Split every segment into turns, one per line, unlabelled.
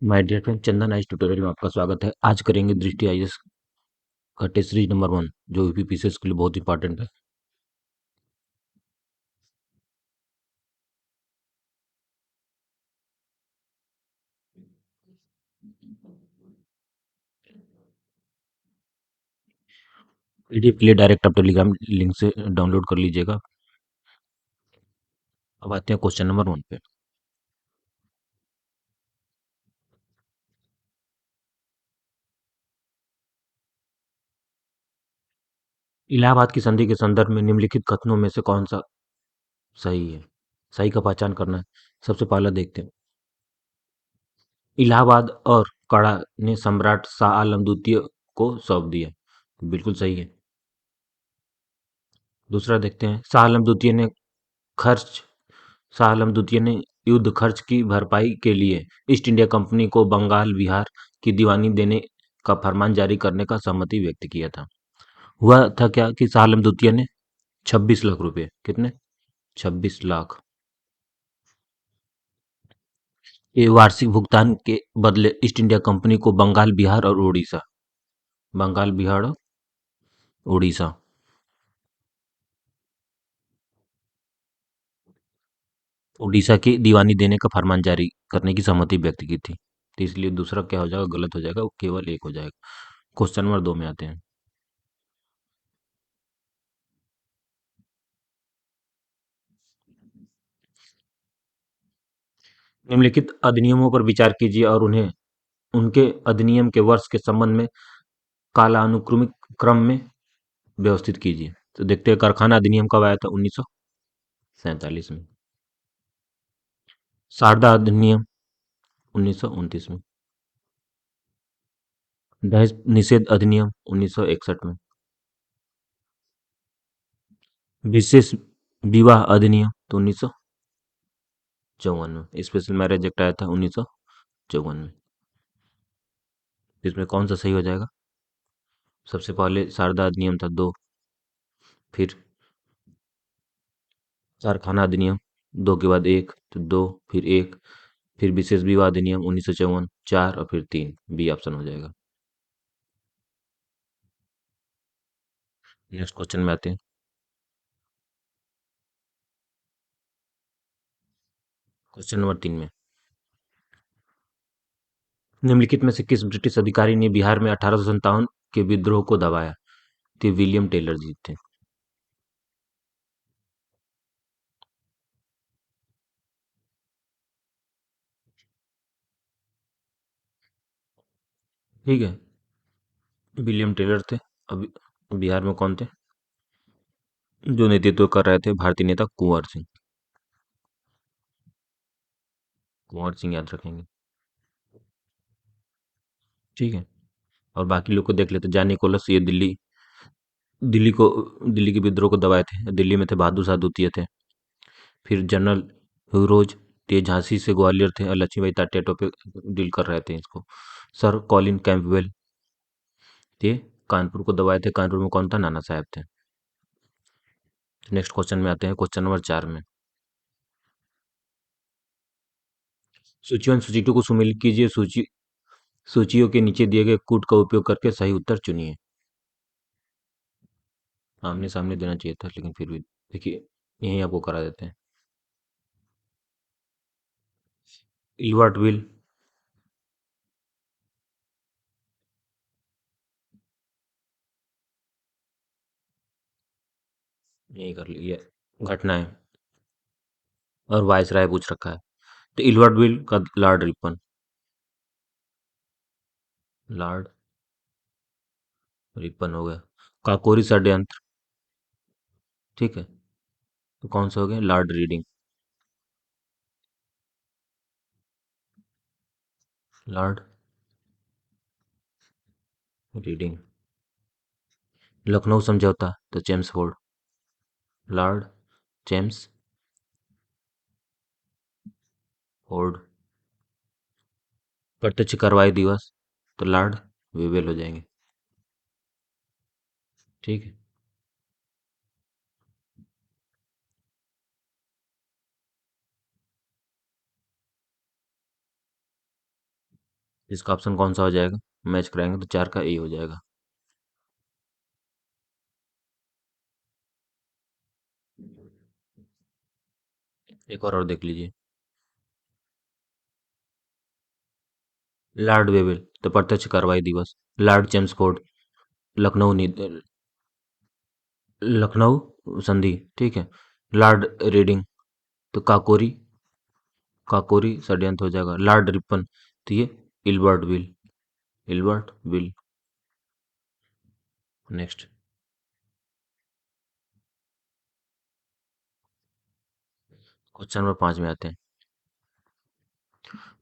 My dear friend Chandan ice tutorial में आपका स्वागत है। आज करेंगे दृष्टि आईएएस का टेस्ट सीरीज नंबर 1 जो यूपीपीसीएस के लिए बहुत इंपॉर्टेंट है। पीडीएफ के लिए डायरेक्ट आप टेलीग्राम लिंक से डाउनलोड कर लीजिएगा। अब आते हैं क्वेश्चन नंबर 1 पे। इलाहाबाद की संधि के संदर्भ में निम्नलिखित कथनों में से कौन सा सही है? सही का पहचान करना है। सबसे पहला देखते हैं। इलाहाबाद और कड़ा ने सम्राट शाह आलम द्वितीय को सौंप दिया। बिल्कुल सही है। दूसरा देखते हैं। खर्च शाह आलम द्वितीय ने युद्ध खर्च की भरपाई के लिए ईस्ट इंडिया कंपनी को बंगाल बिहार की दीवानी देने का फरमान जारी करने का सहमति व्यक्त किया था। हुआ था क्या कि शाह आलम द्वितीय ने 26 लाख रुपए, कितने? 26 लाख ये वार्षिक भुगतान के बदले ईस्ट इंडिया कंपनी को बंगाल बिहार और उड़ीसा उड़ीसा की दीवानी देने का फरमान जारी करने की सहमति व्यक्त की थी। तो इसलिए दूसरा क्या हो जाएगा? गलत हो जाएगा, वो केवल एक हो जाएगा। क्वेश्चन नंबर 2 में आते हैं। निम्नलिखित अधिनियमों पर विचार कीजिए और उन्हें उनके अधिनियम के वर्ष के संबंध में कालानुक्रमिक क्रम में व्यवस्थित कीजिए। तो देखते हैं कारखाना अधिनियम कब आया था? 1947 में। शारदा अधिनियम 1929 में। दहेज निषेध अधिनियम 1961 में। विशेष विवाह अधिनियम तो 1954 में। स्पेशल मैरिज एक्ट आया था 1954 में। इसमें कौन सा सही हो जाएगा? सबसे पहले शारदा अधिनियम था 2, फिर कारखाना अधिनियम 2 के बाद 1 तो 2, फिर 1, फिर विशेष विवाह अधिनियम 1954 4 और फिर 3। बी ऑप्शन हो जाएगा। नेक्स्ट क्वेश्चन में आते हैं। क्वेश्चन नंबर 3 में निम्नलिखित में से किस ब्रिटिश अधिकारी ने बिहार में 1857 के विद्रोह को दबाया? तो विलियम टेलर जी थे। ठीक है, विलियम टेलर थे। अभी बिहार में कौन थे जो नेतृत्व कर रहे थे? भारतीय नेता कुंवर सिंह। कुंवर सिंह याद रखेंगे। ठीक है, और बाकी लोग को देख लेते। जॉन निकोलस ये दिल्ली के विद्रोह को दबाए थे। दिल्ली में थे बहादुर शाह द्वितीय थे। फिर जनरल ह्यूरोज ये झांसी से ग्वालियर थे और लक्ष्मीबाई टाटियाटो पे डील कर रहे थे इसको। सर कॉलिन कैंपबेल ये कानपुर को दबाए थे। कानपुर में कौन था? नाना साहब थे। नेक्स्ट क्वेश्चन में आते हैं। क्वेश्चन नंबर 4 में सूची 1 सूची 2 को सुमेलित कीजिए। सूचियों के नीचे दिए गए कूट का उपयोग करके सही उत्तर चुनिए। आमने सामने देना चाहिए था लेकिन फिर भी देखिए यहीं आपको करा देते हैं। इल्वर्ट विल यही कर लिया। घटनाएं और वायसराय पूछ रखा है। तो इल्वर्ट विल का लॉर्ड रिपन। लॉर्ड रिपन हो गया। काकोरी षड्यंत्र, ठीक है, तो कौन सा हो गया? Lord reading. Lord reading. Lucknow समझौता तो चेम्सफोर्ड। Lord James Ford. प्रत्यक्ष कार्रवाई दिवस तो लॉर्ड वेवेल हो जाएंगे। ठीक है, इसका ऑप्शन कौन सा हो जाएगा? मैच कराएंगे तो 4 का ए हो जाएगा। एक और देख लीजिए। लॉर्ड वेवेल तो प्रत्यक्ष कार्रवाई दिवस। लॉर्ड चेम्सफोर्ड लखनऊ लखनऊ संधि, ठीक है। लॉर्ड रीडिंग तो काकोरी काकोरी षड्यंत्र हो जाएगा। लॉर्ड रिपन तो ये Ilbert will. Next. Question number 5 में आते हैं।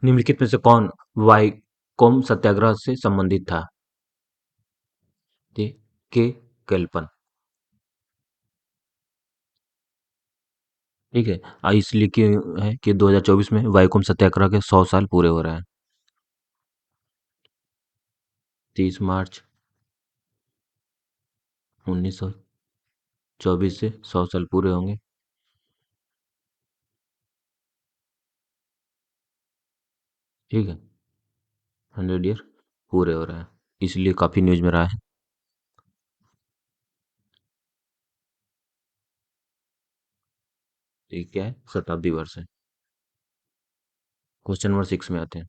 निम्नलिखित में से कौन वाईकोम सत्याग्रह से संबंधित था? ये के कैल्पन, ठीक है। इसलिए क्यों है कि 2024 में वाईकोम सत्याग्रह के 100 साल पूरे हो रहे हैं। 30 मार्च 1924 से 100 साल पूरे होंगे, ठीक है। 100 ईयर पूरे हो रहे हैं, इसलिए काफी न्यूज में रहा है। ये क्या है? शताब्दी वर्ष है। क्वेश्चन नंबर 6 में आते हैं।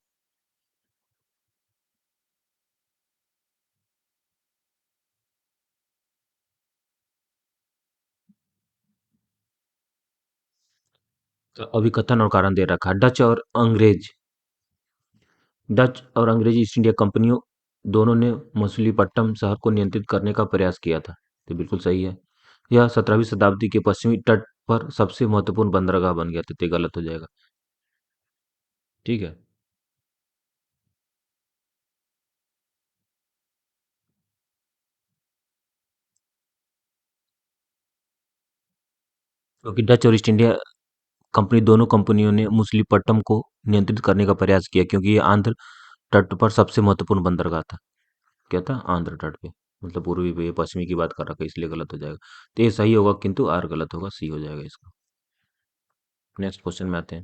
तो अभिकथन और कारण दे रखा है। डच और अंग्रेजी ईस्ट इंडिया कंपनियों दोनों ने मछलीपट्टनम शहर को नियंत्रित करने का प्रयास किया था। तो बिल्कुल सही है। यह 17वीं शताब्दी के पश्चिमी तट पर सबसे महत्वपूर्ण बंदरगाह बन गया था। तो ये गलत हो जाएगा, ठीक है। क्योंकि डच और ईस्ट इंडिया कंपनी दोनों कंपनियों ने मछलीपट्टनम को नियंत्रित करने का प्रयास किया, क्योंकि ये आंध्र तट पर सबसे महत्वपूर्ण बंदरगाह था। क्या था? आंध्र तट पे। मतलब पूर्वी पे, ये पश्चिमी की बात कर रखा है, इसलिए गलत हो जाएगा। तो ये सही होगा, किंतु आर गलत होगा, सी हो जाएगा इसका। नेक्स्ट क्वेश्चन में आते हैं।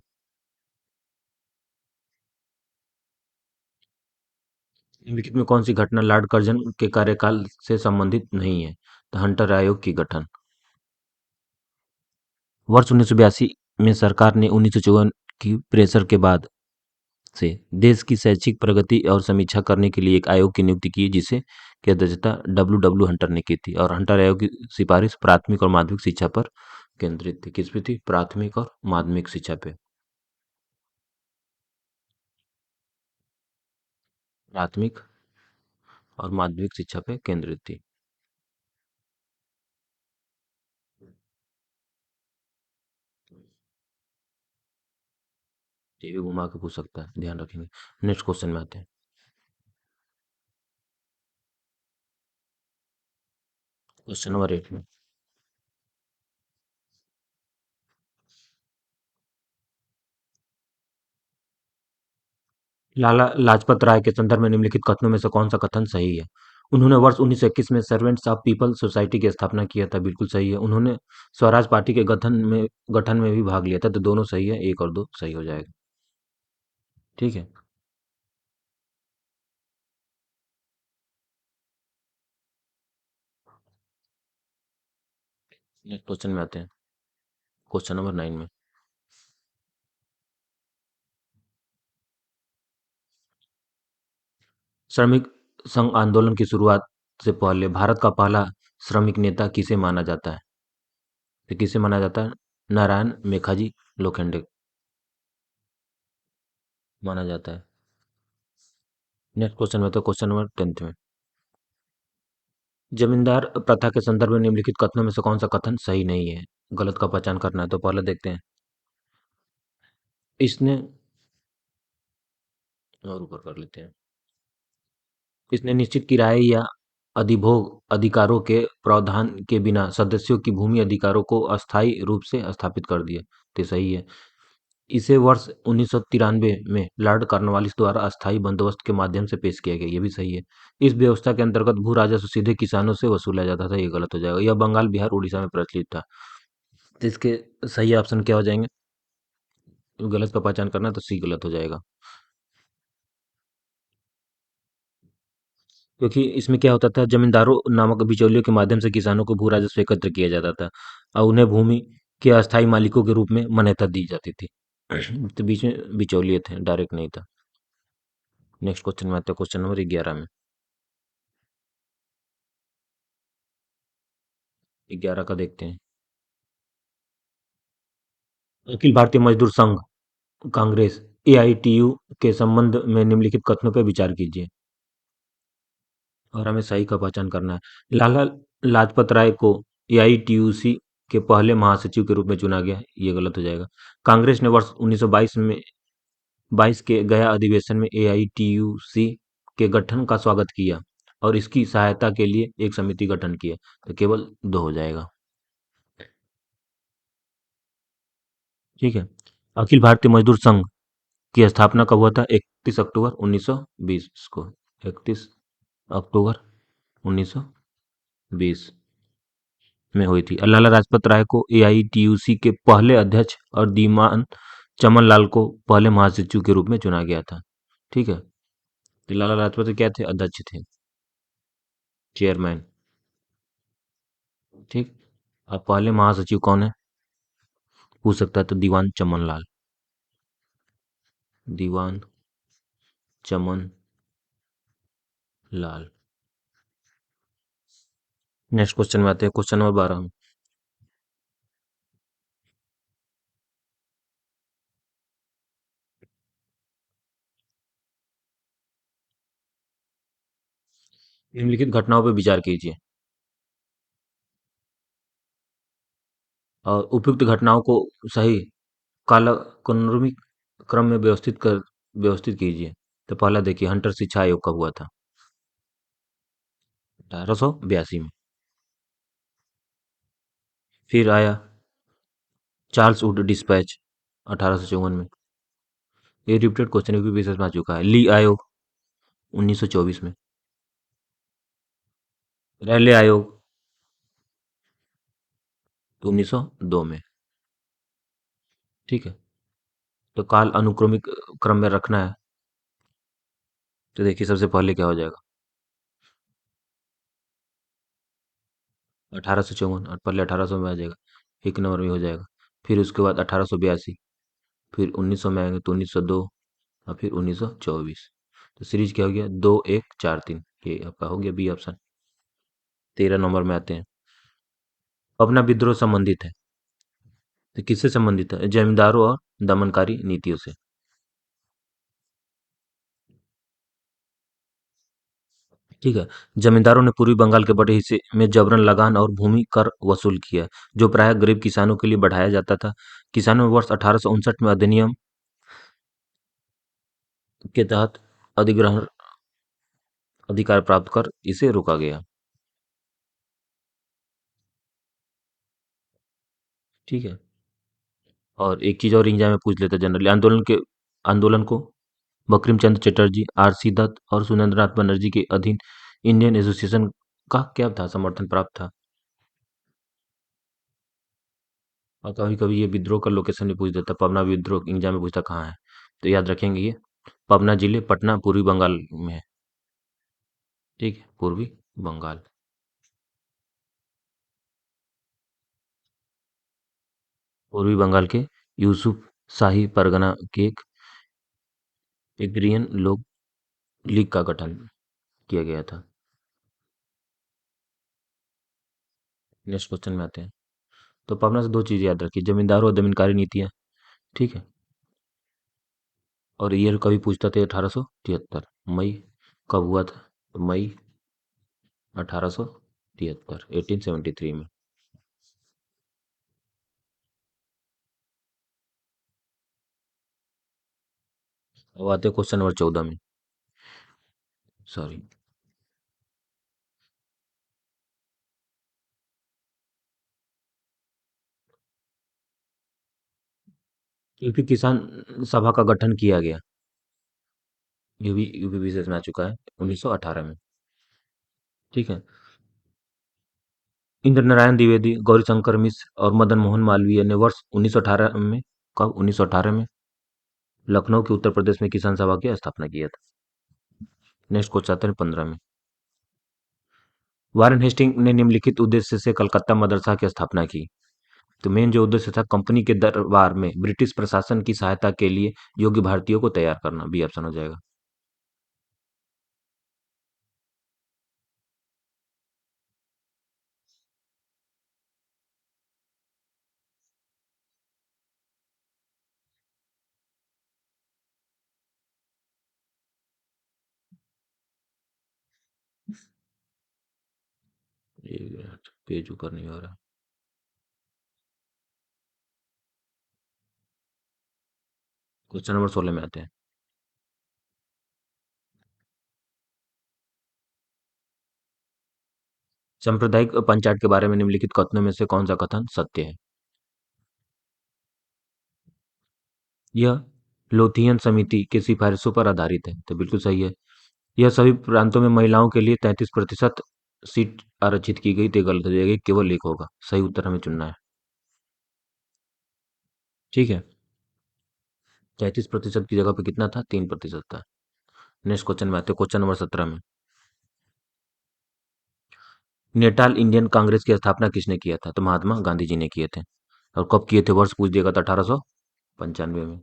निम्नलिखित में कौन सी घटना लॉर्ड कर्जन के कार्यकाल से संबंधित नहीं है? तो हंटर आयोग की गठन। वर्ष 1982 में सरकार ने 1954 की प्रेशर के बाद से देश की शैक्षिक प्रगति और समीक्षा करने के लिए एक आयोग की नियुक्ति की, जिसे की अध्यक्षता डब्ल्यू डब्ल्यू हंटर ने की थी। और हंटर आयोग की सिफारिश प्राथमिक और माध्यमिक शिक्षा पर केंद्रित थी। किस पे थी? प्राथमिक और माध्यमिक शिक्षा पे। प्राथमिक और माध्यमिक शिक्षा पे केंद्रित थी। ये भी घुमा के पूछ सकता है, ध्यान रखेंगे। नेक्स्ट क्वेश्चन में आते हैं। क्वेश्चन नंबर 8 में। लाला लाजपत राय के संदर्भ में निम्नलिखित कथनों में से कौन सा कथन सही है? उन्होंने वर्ष 1921 में सर्वेंट्स ऑफ पीपल सोसाइटी की स्थापना किया था। बिल्कुल सही है। उन्होंने स्वराज पार्टी के गठन में भी भाग लिया था। तो दोनों सही है, एक और दो सही हो जाएगा, ठीक है। नेक्स्ट क्वेश्चन में आते हैं। क्वेश्चन नंबर 9 में। श्रमिक संघ आंदोलन की शुरुआत से पहले भारत का पहला श्रमिक नेता किसे माना जाता है? तो किसे माना जाता है? नारायण मेघाजी लोखंडे माना जाता है। नेक्स्ट क्वेश्चन में, तो क्वेश्चन नंबर 10 में। जमींदार प्रथा के संदर्भ में निम्नलिखित कथनों में से कौन सा कथन सही नहीं है? गलत का पहचान करना है। तो पहले देखते हैं। इसने और ऊपर कर लेते हैं। इसने निश्चित किराए या अधिभोग अधिकारों के प्रावधान के बिना सदस्यों की भूमि अधिकारों को अस्थायी रूप से स्थापित कर दिया। तो सही है। इसे वर्ष 1993 में लॉर्ड कॉर्नवालिस द्वारा अस्थायी बंदोबस्त के माध्यम से पेश किया गया। ये भी सही है। इस व्यवस्था के अंतर्गत भू राजस्व सीधे किसानों से वसूला जाता था। ये गलत हो जाएगा। यह बंगाल, बिहार, उड़ीसा में प्रचलित था। तो इसके सही ऑप्शन क्या हो जाएंगे? गलत का पहचान करना है, तो सी गलत हो जाएगा। क्योंकि इसमें क्या होता था, जमींदारों नामक बिचौलियों के माध्यम से किसानों को भू राजस्व एकत्र किया जाता था और उन्हें भूमि के अस्थायी मालिकों के रूप में मान्यता दी जाती थी। तो बीच में बिचौलिए थे, डायरेक्ट नहीं था। नेक्स्ट क्वेश्चन में आते हैं, क्वेश्चन नंबर 11 में। 11 का देखते हैं। अखिल भारतीय मजदूर संघ कांग्रेस एआईटीयू के संबंध में निम्नलिखित कथनों पर विचार कीजिए और हमें सही का पहचान करना है। लाला लाजपत राय को एआईटीयूसी के पहले महासचिव के रूप में चुना गया, ये गलत हो जाएगा। कांग्रेस ने वर्ष 1922 में 22 के गया अधिवेशन में एआईटीयूसी के गठन का स्वागत किया और इसकी सहायता के लिए एक समिति गठन किया, तो केवल दो हो जाएगा। ठीक है। अखिल भारतीय मजदूर संघ की स्थापना कब हुआ था? 31 अक्टूबर 1920 को। 31 अक्टूबर 1920 में हुई थी। और लाला लाजपत राय को एआईटीयूसी के पहले अध्यक्ष और दीमान चमन लाल को पहले महासचिव के रूप में चुना गया था। ठीक है। तो लाला लाजपत क्या थे? अध्यक्ष थे, चेयरमैन। ठीक। अब पहले महासचिव कौन है पूछ सकता है, तो दीवान चमन लाल। दीवान चमन लाल। नेक्स्ट क्वेश्चन में आते हैं, क्वेश्चन नंबर 12 में। निम्नलिखित घटनाओं पर विचार कीजिए और उपयुक्त घटनाओं को सही कालानुक्रमिक क्रम में व्यवस्थित कीजिए। तो पहला देखिए, हंटर शिक्षा आयोग कब हुआ था? 1882 में। फिर आया चार्ल्स वुड डिस्पैच 1854 में। ये रिपीटेड क्वेश्चन भी बेसिस में आ चुका है। ली आयोग 1924 में। रैले आयोग 1902 में। ठीक है। तो काल अनुक्रमिक क्रम में रखना है, तो देखिए सबसे पहले क्या हो जाएगा? 1854, और पहले 1800 में आ जाएगा, एक नंबर में हो जाएगा। फिर उसके बाद 1882, फिर 1900 में आएंगे तो 1902, और फिर 1924। तो सीरीज क्या हो गया? 2 1 4 3, ये आपका हो गया बी ऑप्शन। 13 नंबर में आते हैं। पबना विद्रोह संबंधित है, तो किससे संबंधित है? जमींदारों और दमनकारी नीतियों से। ठीक है। जमींदारों ने पूर्वी बंगाल के बड़े हिस्से में जबरन लगान और भूमि कर वसूल किया, जो प्रायः गरीब किसानों के लिए बढ़ाया जाता था। किसानों ने वर्ष 1859 में अधिनियम के तहत अधिग्रहण अधिकार प्राप्त कर इसे रोका गया। ठीक है। और एक चीज और एग्जाम में पूछ लेते हैं जनरली, आंदोलन को बंकिम चंद्र चटर्जी, आर.सी. दत्त और सुरेंद्रनाथ बनर्जी के अधीन इंडियन एसोसिएशन का क्या था, समर्थन प्राप्त था। और कभी कभी ये विद्रोह का लोकेशन भी पूछ देता, पबना विद्रोह एग्जाम में पूछता कहाँ है, तो याद रखेंगे ये पबना जिले पटना पूर्वी बंगाल में है। ठीक है, पूर्वी बंगाल। पूर्वी बंगाल के यूसुफ शाही परगना के एक एग्रियन लोग लीग का गठन किया गया था। नेक्स्ट क्वेश्चन में आते हैं। तो पबना से दो चीज याद रखिए, जमींदारों और जमींदारी नीतियां। ठीक है। और ईयर कभी पूछता था 1873 मई, कब हुआ था? तो मई 1873, 1873 में। अब आते हैं क्वेश्चन नंबर 14 में। सॉरी। यूपी किसान सभा का गठन किया गया, ये भी यूपी विशेष में आ चुका है, 1918 में। ठीक है। इंद्र नारायण द्विवेदी, गौरीशंकर मिश्र और मदन मोहन मालवीय ने वर्ष 1918 में, कब? 1918 में लखनऊ के उत्तर प्रदेश में किसान सभा की स्थापना किया था। नेक्स्ट क्वेश्चन आते हैं 15 में। वारेन हेस्टिंग ने निम्नलिखित उद्देश्य से कलकत्ता मदरसा की स्थापना की। तो मेन जो उद्देश्य था कंपनी के दरबार में ब्रिटिश प्रशासन की सहायता के लिए योग्य भारतीयों को तैयार करना, बी ऑप्शन हो जाएगा। एक मिनट, पेज ऊपर नहीं हो रहा। क्वेश्चन नंबर 16 में आते हैं। सांप्रदायिक पंचायत के बारे में निम्नलिखित कथनों में से कौन सा कथन सत्य है? यह लोथियन समिति की सिफारिशों पर आधारित है, तो बिल्कुल सही है। यह सभी प्रांतों में महिलाओं के लिए 33% सीट आरक्षित की गई, तो गलत हो जाएगी, केवल एक होगा। सही उत्तर हमें चुनना है। ठीक है, 33% की जगह पे कितना था? 3% था। नेक्स्ट क्वेश्चन में आते हैं, क्वेश्चन नंबर 17 में। नेटाल इंडियन कांग्रेस की स्थापना किसने किया था? तो महात्मा गांधी जी ने किए थे। और कब किए थे? वर्ष पूछ दिएगा तो 1895 में।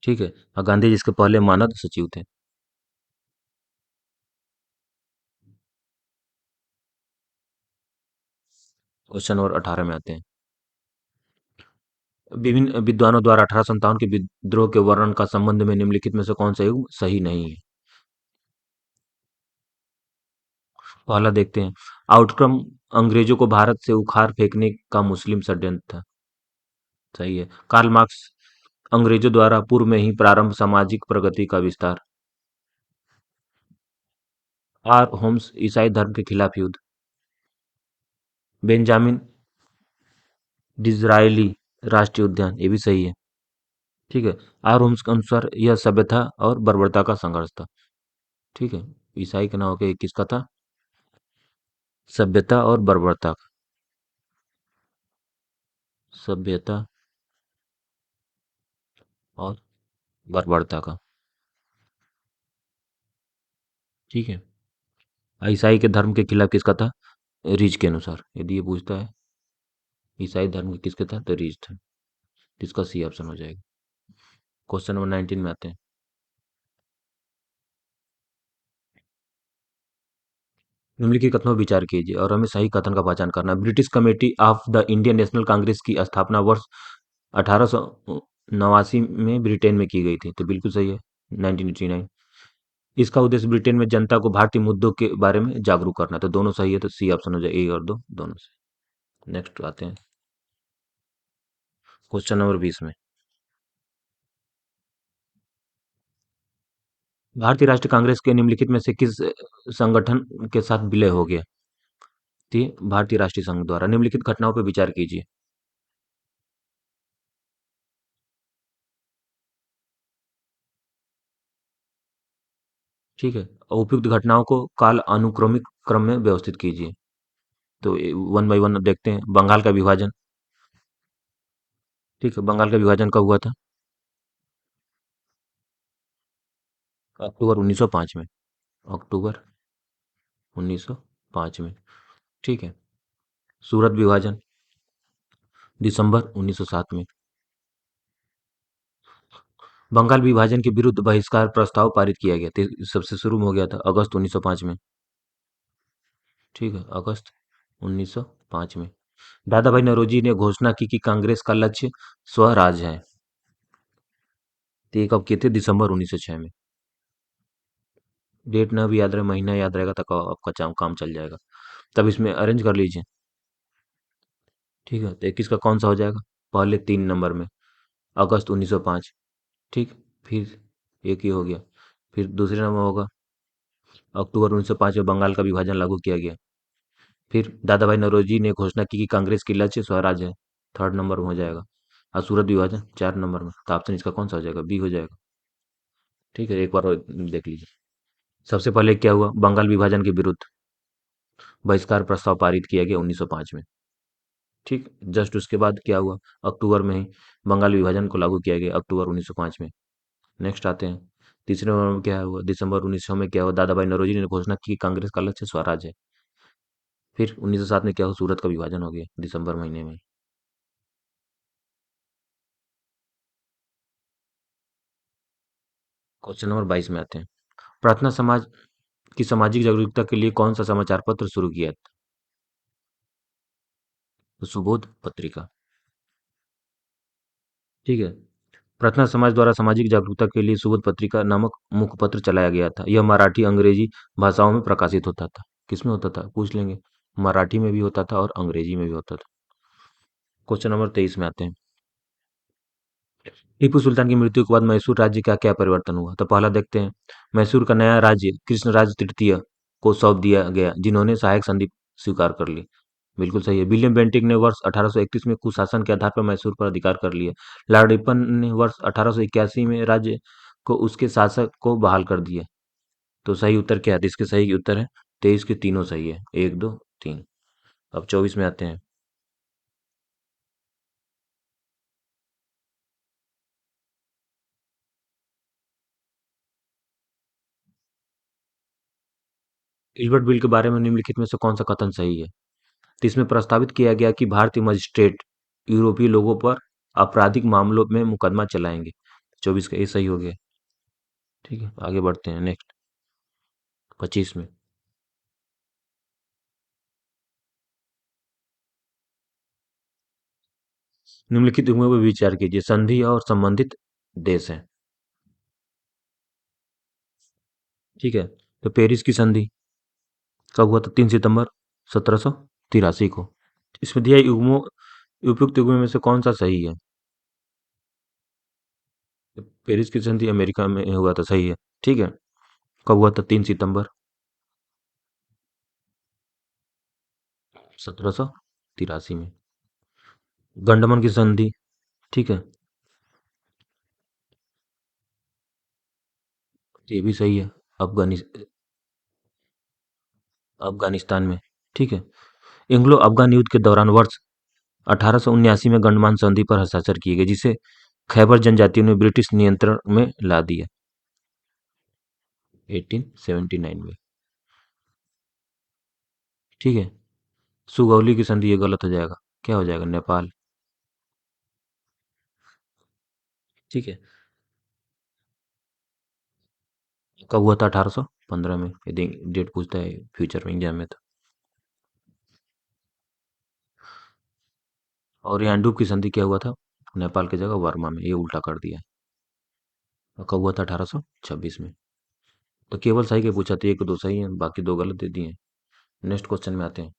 ठीक है, और गांधी जी इसके पहले मानद सचिव थे। क्वेश्चन नंबर 18 में आते हैं। विभिन्न विद्वानों द्वारा 1857 के विद्रोह के वर्णन का संबंध में निम्नलिखित में से कौन सा युग सही नहीं है? पहला देखते हैं। आउटकम अंग्रेजों को भारत से उखाड़ फेंकने का मुस्लिम षड्यंत्र था। सही है। कार्ल मार्क्स अंग्रेजों द्वारा पूर्व में ही प्रारंभ सामाजिक प्रगति का विस्तार। आर होम्स ईसाई धर्म के खिलाफ युद्ध। बेंजामिन डिज़रायली राष्ट्रीय उद्यान, ये भी सही है। ठीक है। आर होम्स के अनुसार यह सभ्यता और बर्बरता का संघर्ष था। ठीक है। ईसाई के नाम के किसका था? सभ्यता और बर्बरता का। सभ्यता और बर्बरता का। ठीक है। ईसाई के धर्म के खिलाफ किसका था? रीच के अनुसार, यदि ये पूछता है ईसाई धर्म के किसके था, तो रीच था। इसका सी ऑप्शन हो जाएगा। क्वेश्चन नंबर 19 में आते हैं। निम्नलिखित कथनों पर विचार कीजिए और हमें सही कथन का पहचान करना है। British committee of the Indian national Congress की स्थापना वर्ष 1889 में ब्रिटेन में की गई थी, तो बिल्कुल सही है। 1989। इसका उद्देश्य ब्रिटेन में जनता को भारतीय मुद्दों के बारे में जागरूक करना, तो दोनों सही है, तो सी ऑप्शन हो जाए। ए और दो दोनों से। नेक्स्ट आते हैं क्वेश्चन नंबर 20 में। भारतीय राष्ट्रीय कांग्रेस के निम्नलिखित में से किस संगठन के साथ विलय हो गया? थी भारतीय राष्ट्रीय संघ द्वारा। निम्नलिखित घटनाओं पर विचार कीजिए। ठीक है, उपयुक्त घटनाओं को काल अनुक्रमिक क्रम में व्यवस्थित कीजिए। तो वन बाय वन देखते हैं। बंगाल का विभाजन। ठीक है, बंगाल का विभाजन कब हुआ था? अक्टूबर 1905 में। अक्टूबर 1905 में। ठीक है। सूरत विभाजन दिसंबर 1907 में। बंगाल विभाजन के विरुद्ध बहिष्कार प्रस्ताव पारित किया गया, तो सबसे शुरू में हो गया था अगस्त 1905 में। ठीक है, अगस्त 1905 में। दादा भाई नौरोजी ने घोषणा की कि कांग्रेस का लक्ष्य स्वराज है, तो ये कब किए थे? दिसंबर 1906 में। डेट ना भी याद रहे, महीना याद रहेगा तो आपका काम चल जाएगा। तब इसमें अरेंज कर लीजिए। ठीक है, तो 21 का कौन सा हो जाएगा? पहले 3 नंबर में अगस्त 1905। ठीक, फिर एक ही हो गया। फिर दूसरे नंबर होगा अक्टूबर 1905 में बंगाल का विभाजन लागू किया गया। फिर दादा भाई नौरोजी ने घोषणा की कि कांग्रेस की लक्ष्य स्वराज है, 3rd नंबर में हो जाएगा। और सूरत विभाजन 4 नंबर में, तो ऑप्शन इसका कौन सा हो जाएगा? बी हो जाएगा। ठीक है, एक बार और देख लीजिए। सबसे पहले क्या हुआ? बंगाल विभाजन के विरुद्ध बहिष्कार प्रस्ताव पारित किया गया 1905 में। ठीक, जस्ट उसके बाद क्या हुआ? अक्टूबर में ही बंगाल विभाजन को लागू किया गया, अक्टूबर 1905 में। नेक्स्ट आते हैं तीसरे नंबर में क्या हुआ, दिसंबर 1900 में क्या हुआ, दादा भाई नौरोजी ने घोषणा की कि कांग्रेस का लक्ष्य स्वराज है। फिर 1907 में क्या हुआ, सूरत का विभाजन हो गया दिसंबर महीने में। क्वेश्चन नंबर 22 में आते हैं। प्रार्थना समाज की सामाजिक जागरूकता के लिए कौन सा समाचार पत्र शुरू किया था? तो सुबोध पत्रिका। ठीक है। प्रार्थना समाज द्वारा सामाजिक जागरूकता के लिए सुबोध पत्रिका नामक मुखपत्र चलाया गया था। यह मराठी, अंग्रेजी भाषाओं में प्रकाशित होता था। किसमें होता था पूछ लेंगे। मराठी में भी होता था और अंग्रेजी में भी होता था। क्वेश्चन नंबर 23 में आते हैं। टीपू सुल्तान की मृत्यु के बाद मैसूर राज्य का क्या परिवर्तन हुआ? तो पहला देखते हैं। मैसूर का नया राज्य कृष्णराज तृतीय को सौंप दिया गया, जिन्होंने सहायक संधि स्वीकार कर ली। बिल्कुल सही है। विलियम बेंटिक ने वर्ष 1831 में कुशासन के आधार पर मैसूर पर अधिकार कर लिया। लॉर्ड रिपन ने वर्ष 1881 में राज्य को उसके शासक को बहाल कर दिया। तो सही उत्तर क्या है? तो इसके सही उत्तर है 23 के तीनों सही है, 1 2 3। अब 24 में आते हैं। इल्बर्ट बिल के बारे में निम्नलिखित में से कौन सा कथन सही है? तो इसमें प्रस्तावित किया गया कि भारतीय मजिस्ट्रेट यूरोपीय लोगों पर आपराधिक मामलों में मुकदमा चलाएंगे। 24 का ये सही हो गया। ठीक है, आगे बढ़ते हैं नेक्स्ट 25 में। निम्नलिखित युग्मों पर विचार कीजिए। संधि और संबंधित देश हैं। ठीक है। तो पेरिस की संधि कब हुआ था? 3 सितंबर 1783 को। इसमें दिया युग्मों, उपयुक्त युग्मों में से कौन सा सही है? तो पेरिस की संधि अमेरिका में हुआ था, सही है। ठीक है। कब हुआ था? 3 सितंबर 1783 में। गंडमन की संधि। ठीक है, ये भी सही है। अफगानिस अफगानिस्तान में। ठीक है। एंग्लो अफगान युद्ध के दौरान वर्ष 1879 में गंडमान संधि पर हस्ताक्षर किए गए, जिसे खैबर जनजातियों ने ब्रिटिश नियंत्रण में ला दिया। 1879 में। ठीक है। सुगौली की संधि, ये गलत हो जाएगा। क्या हो जाएगा? नेपाल। ठीक है। कब हुआ था? 1815 में। यदि डेट पूछता है फ्यूचर में एग्जाम में तो। और यांडूब की संधि क्या हुआ था? नेपाल की जगह वर्मा में, ये उल्टा कर दिया। और कब हुआ था? 1826 में। तो केवल सही के पूछा था, एक दो सही है, बाकी दो गलत दे दिए। नेक्स्ट क्वेश्चन में आते हैं।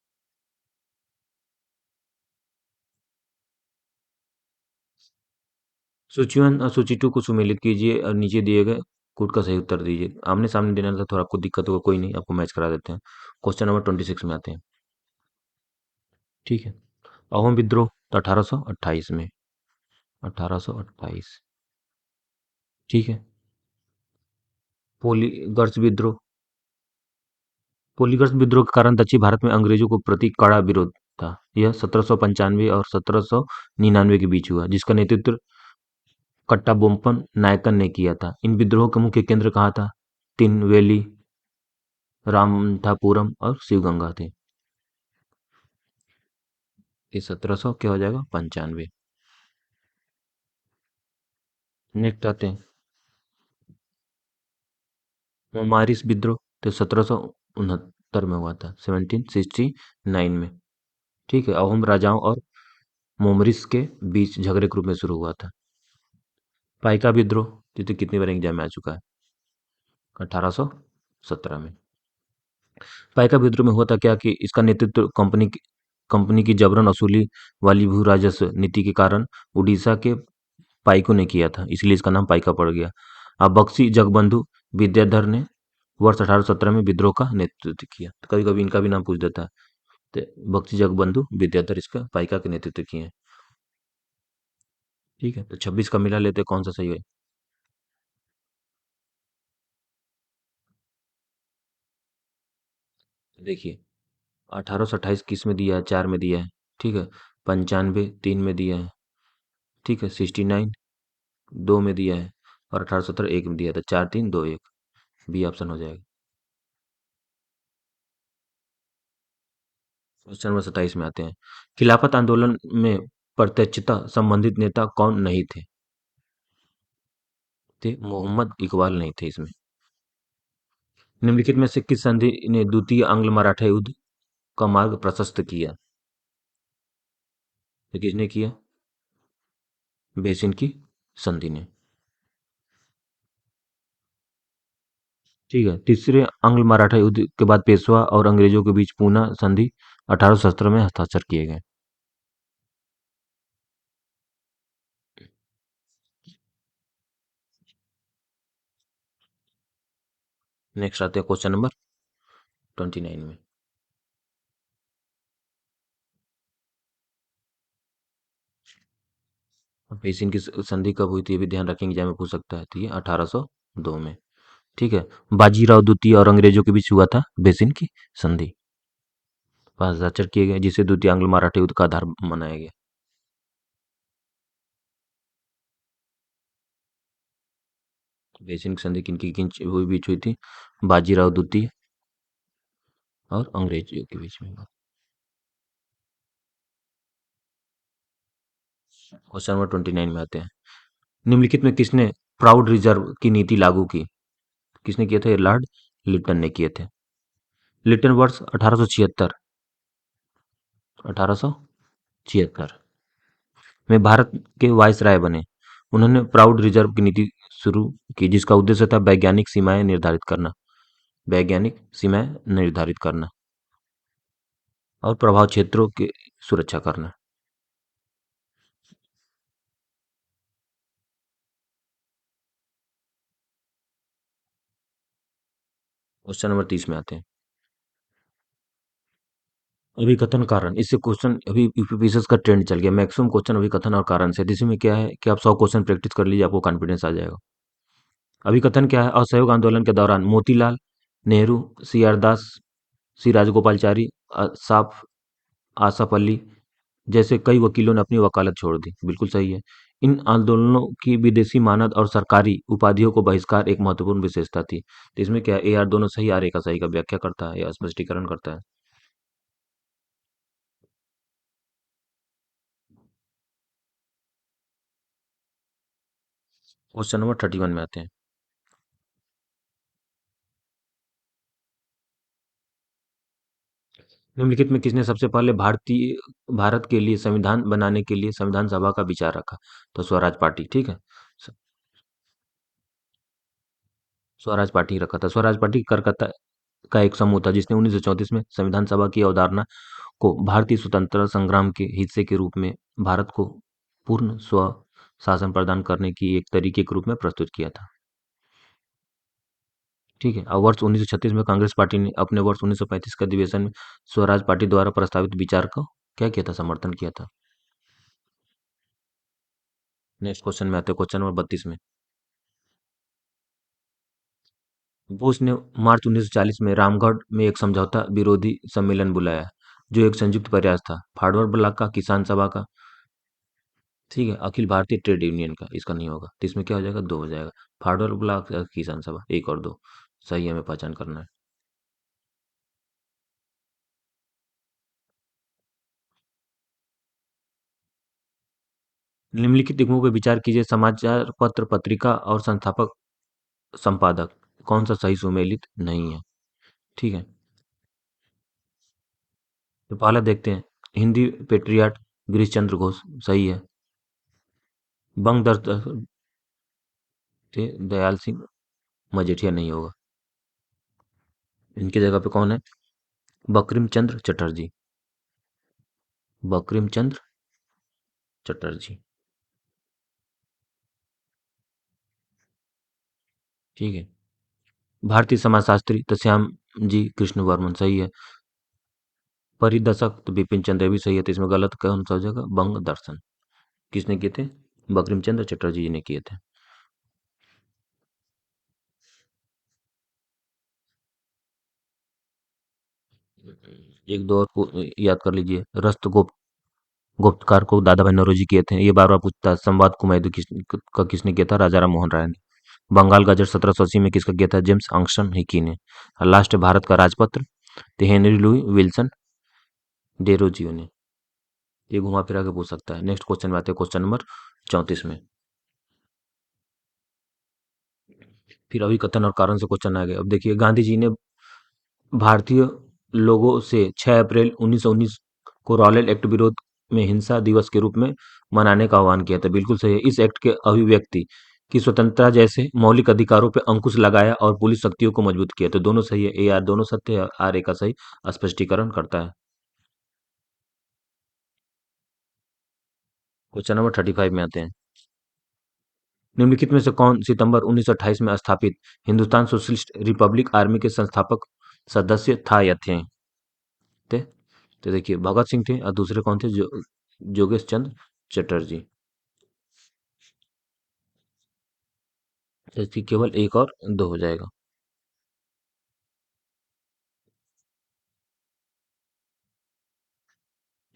सूची वन और सूची टू को सुमेलित कीजिए और नीचे दिए गए कोड का सही उत्तर दीजिए। आमने सामने देना था, थोड़ा आपको दिक्कत होगा, कोई नहीं, आपको मैच करा देते हैं। क्वेश्चन नंबर 26 में आते हैं। ठीक है। अहोम विद्रोह तो 1828 में। 1828। ठीक है। पोलीगर्स विद्रोह। पोलीगर्स विद्रोह के कारण दक्षिण भारत में अंग्रेजों को प्रति कड़ा विरोध था। यह 1795 और 1799 के बीच हुआ, जिसका नेतृत्व कट्टाबोम्पन नायकन ने किया था। इन विद्रोह का मुख्य केंद्र कहाँ था? तिनवेली, रामनाथपुरम और शिवगंगा थे। ये 1700 क्या हो जाएगा? 95। नेक्स्ट आते हैं। मोमारिस विद्रोह तो 1769 में हुआ था, 1769 में। ठीक है। अहोम राजाओं और मोमरिस के बीच झगड़े के रूप में शुरू हुआ था। पाइका विद्रोह ये तो कितनी बार एग्जाम में आ चुका है। 1817 में। पाइका विद्रोह में हुआ था क्या कि इसका नेतृत्व कंपनी की जबरन वसूली वाली भू राजस्व नीति के कारण उड़ीसा के पाइकों ने किया था, इसलिए इसका नाम पाइका पड़ गया। अब बख्शी जगबंधु विद्याधर ने वर्ष 1817 में विद्रोह का नेतृत्व किया। तो कभी कभी इनका भी नाम पूछ देता है। तो बख्शी जगबंधु विद्याधर इसका पाइका के नेतृत्व किए हैं। ठीक है। तो 26 का मिला लेते हैं, कौन सा सही है? देखिए, 1828 किस में दिया है? 4 में दिया है। ठीक है। 95 3 में दिया है। ठीक है। 69 2 में दिया है। और 1817 एक में दिया था। 4-3-2-1 बी ऑप्शन हो जाएगा। क्वेश्चन नंबर 27 में आते हैं। खिलाफत आंदोलन में प्रत्यक्षता संबंधित नेता कौन नहीं थे? मोहम्मद इकबाल नहीं थे इसमें। निम्नलिखित में से किस संधि ने द्वितीय आंग्ल मराठा युद्ध का मार्ग प्रशस्त किया? तो किसने किया? बेसिन की संधि ने। ठीक है। तीसरे आंग्ल मराठा युद्ध के बाद पेशवा और अंग्रेजों के बीच पूना संधि 1817 में हस्ताक्षर किए गए। नेक्स्ट आते हैं क्वेश्चन नंबर 29 में। बेसिन की संधि कब हुई थी ये भी ध्यान रखेंगे, एग्जाम में पूछ सकता है। तो ये 1802 में। ठीक है। बाजीराव द्वितीय और अंग्रेजों के बीच हुआ था बेसिन की संधि, हस्ताक्षर किए गए, जिसे द्वितीय आंग्ल मराठा युद्ध का आधार मनाया गया। बेसिन की संधि किन की बीच हुई थी? बाजीराव द्वितीय और अंग्रेजों के बीच में। क्वेश्चन नंबर 29 में आते हैं। निम्नलिखित में किसने प्राउड रिजर्व की नीति लागू की? किसने किए थे? लॉर्ड लिटन ने किए थे। लिटन वर्ष 1876 1876 में भारत के वायसराय बने। उन्होंने प्राउड रिजर्व की नीति शुरू की, जिसका उद्देश्य था वैज्ञानिक सीमाएं निर्धारित करना और प्रभाव क्षेत्रों की सुरक्षा करना। क्वेश्चन नंबर 30 में आते हैं। अभिकथन कारण, इससे क्वेश्चन अभी यूपीपीएससी का ट्रेंड चल गया, मैक्सिमम क्वेश्चन अभिकथन और कारण से। इसमें क्या है कि आप 100 क्वेश्चन प्रैक्टिस कर लीजिए, आपको कॉन्फिडेंस आ जाएगा। अभिकथन क्या है? असहयोग आंदोलन के दौरान मोतीलाल नेहरू, सी आर दास, सी राजगोपालचारी, साफ आसफ अली जैसे कई वकीलों ने अपनी वकालत छोड़ दी। बिल्कुल सही है। इन आंदोलनों की विदेशी मानद और सरकारी उपाधियों को बहिष्कार एक महत्वपूर्ण विशेषता थी। तो इसमें क्या है? ए आर दोनों सही, आर ए का सही का व्याख्या करता है या स्पष्टीकरण करता है। क्वेश्चन नंबर 31 में आते हैं। निम्नलिखित में किसने सबसे पहले भारत के लिए संविधान बनाने के लिए संविधान सभा का विचार रखा? तो स्वराज पार्टी। ठीक है। स- स्वराज पार्टी रखा था। स्वराज पार्टी कलकत्ता का एक समूह था, जिसने 1934 में संविधान सभा की अवधारणा को भारतीय स्वतंत्रता संग्राम के हिस्से के रूप में भारत को पूर्ण स्व शासन प्रदान करने की एक तरीके के रूप में प्रस्तुत किया था। ठीक है। और वर्ष 1936 में कांग्रेस पार्टी ने अपने वर्ष 1935 के अधिवेशन में स्वराज पार्टी द्वारा प्रस्तावित विचार को क्या किया था? समर्थन किया था। नेक्स्ट क्वेश्चन में आते हैं, क्वेश्चन नंबर 32 में। बोस ने मार्च 1940 में रामगढ़ में एक समझौता विरोधी सम्मेलन बुलाया, जो एक संयुक्त प्रयास था फारवर्ड ब्लॉक का, किसान सभा का, ठीक है, अखिल भारतीय ट्रेड यूनियन का। इसका नहीं होगा, तो इसमें क्या हो जाएगा? दो हो जाएगा। फारवर्ड ब्लॉक या किसान सभा, एक और दो सही है, हमें पहचान करना है। निम्नलिखित निगमों पे विचार कीजिए। समाचार पत्र, पत्रिका और संस्थापक संपादक कौन सा सही सुमेलित नहीं है? ठीक है। तो पहला देखते हैं। हिंदी पेट्रियाट गिरीश चंद्र घोष सही है। बंग दर्द थे दयाल सिंह मजेठिया नहीं होगा। इनकी जगह पे कौन है? बकरिम चंद्र चटर्जी। बकरिम चंद्र चटर्जी। ठीक है। भारतीय समाजशास्त्री तो श्याम जी कृष्ण वर्मन सही है। परिदर्शक तो बिपिन चंद्र भी सही है। तो इसमें गलत कौन सा हो जाएगा? बंग दर्शन। किसने किए थे? बकरिम चंद्र चटर्जी जी ने किए थे। एक दो और को याद कर लीजिए। गुप्तकार को दादा भाई नौरोजी किए थे। ये बार बार पूछता है। संवाद कुमैदू किसने किया था? राजा राम मोहन राय ने। बंगाल गजट 1780 में किसका किया था? जेम्स आर्मस्ट्रांग हिकी ने। लास्ट है भारत का राजपत्र, तो हेनरी लुई विल्सन डेरोजियो ने। ये घुमा फिरा के पूछ सकता है। नेक्स्ट क्वेश्चन में आते हैं, क्वेश्चन नंबर 34 में। फिर अभिकथन और कारण से क्वेश्चन आ गए। अब देखिए, गांधी जी ने भारतीय लोगों से 6 अप्रैल 1919 को रॉलेट एक्ट विरोध में हिंसा दिवस के रूप में मनाने का आह्वान किया था। बिल्कुल सही है। इस एक्ट के अभिव्यक्ति की स्वतंत्रता जैसे मौलिक अधिकारों पर अंकुश लगाया और पुलिस शक्तियों को मजबूत किया। तो दोनों सही है, ए आर दोनों सत्य है, आर ए का सही स्पष्टीकरण करता है। क्वेश्चन नंबर 35 में आते हैं। निम्नलिखित में से कौन सितंबर 1928 में स्थापित हिंदुस्तान सोशलिस्ट रिपब्लिक आर्मी के संस्थापक सदस्य था या थे? तो देखिए, भगत सिंह थे और दूसरे कौन थे? जोगेश चंद्र चटर्जी। तो इसकी केवल एक और दो हो जाएगा।